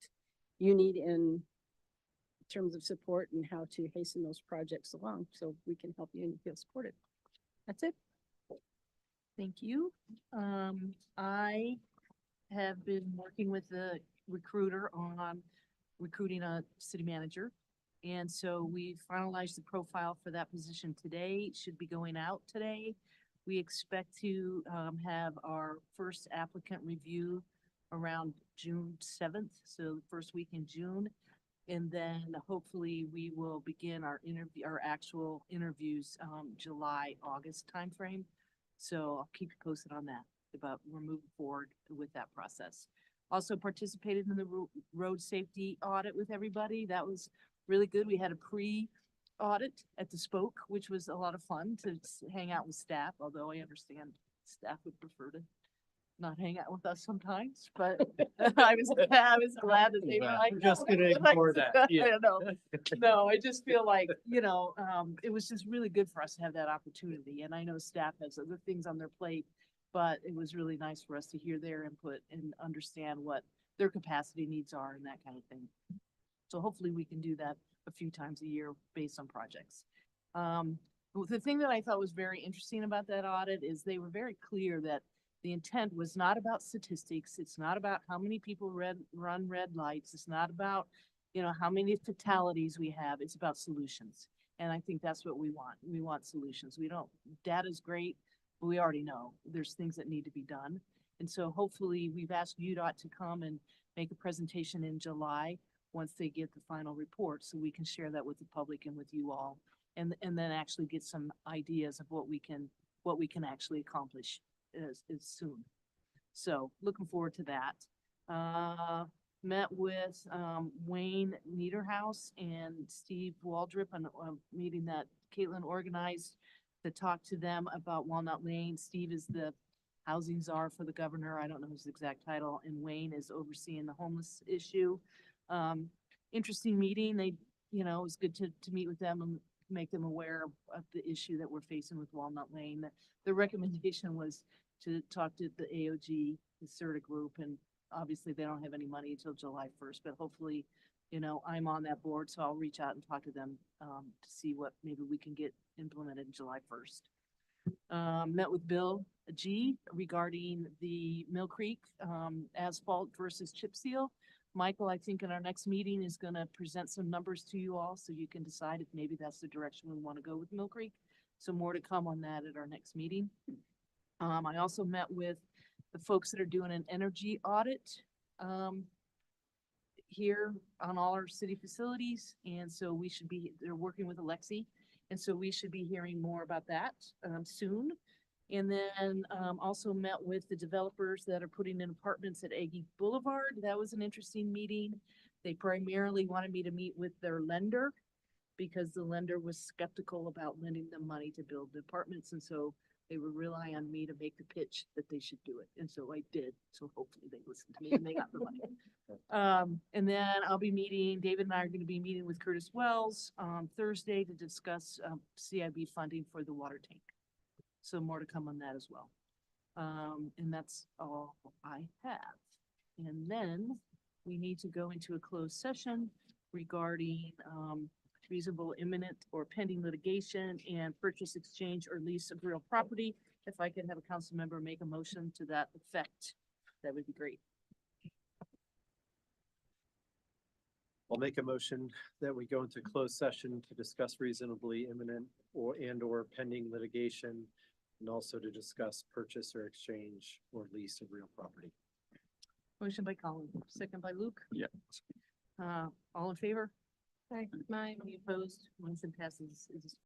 you need in terms of support and how to hasten those projects along so we can help you and you feel supported. That's it. Thank you. I have been working with the recruiter on recruiting a city manager. And so we finalized the profile for that position today. It should be going out today. We expect to have our first applicant review around June 7th, so the first week in June. And then hopefully we will begin our actual interviews July, August timeframe. So I'll keep you posted on that, but we're moving forward with that process. Also participated in the road safety audit with everybody. That was really good. We had a pre-audit at the Spoke, which was a lot of fun to hang out with staff, although I understand staff would prefer to not hang out with us sometimes, but I was glad that they were like, I'm just gonna ignore that. Yeah. I don't know. No, I just feel like, it was just really good for us to have that opportunity. And I know staff has other things on their plate, but it was really nice for us to hear their input and understand what their capacity needs are and that kind of thing. So hopefully we can do that a few times a year based on projects. The thing that I thought was very interesting about that audit is they were very clear that the intent was not about statistics. It's not about how many people run red lights. It's not about, how many fatalities we have. It's about solutions. And I think that's what we want. We want solutions. Data's great, but we already know there's things that need to be done. And so hopefully we've asked UDOT to come and make a presentation in July once they get the final report, so we can share that with the public and with you all, and then actually get some ideas of what we can actually accomplish as soon. So looking forward to that. Met with Wayne Niederhaus and Steve Waldrop on a meeting that Caitlin organized to talk to them about Walnut Lane. Steve is the housing czar for the governor. I don't know his exact title, and Wayne is overseeing the homeless issue. Interesting meeting. It was good to meet with them and make them aware of the issue that we're facing with Walnut Lane. The recommendation was to talk to the AOG, the CERTA group, and obviously they don't have any money until July 1st, but hopefully, I'm on that board, so I'll reach out and talk to them to see what maybe we can get implemented July 1st. Met with Bill G regarding the Mill Creek asphalt versus chip seal. Michael, I think in our next meeting is going to present some numbers to you all so you can decide if maybe that's the direction we want to go with Mill Creek. So more to come on that at our next meeting. I also met with the folks that are doing an energy audit here on all our city facilities. And so they're working with Alexi, And so we should be hearing more about that soon. And then also met with the developers that are putting in apartments at Aggie Boulevard. That was an interesting meeting. They primarily wanted me to meet with their lender because the lender was skeptical about lending them money to build the apartments. And so they would rely on me to make the pitch that they should do it. And so I did. So hopefully they listened to me and they got the money. And then David and I are going to be meeting with Curtis Wells on Thursday to discuss CIB funding for the water tank. So more to come on that as well. And that's all I have. And then we need to go into a closed session regarding reasonable, imminent, or pending litigation and purchase, exchange, or lease of real property. If I could have a council member make a motion to that effect, that would be great. I'll make a motion that we go into closed session to discuss reasonably imminent or pending litigation, and also to discuss purchase or exchange or lease of real property. Motion by Colin, second by Luke. Yeah. All in favor? Aye. Any opposed? Motion passes.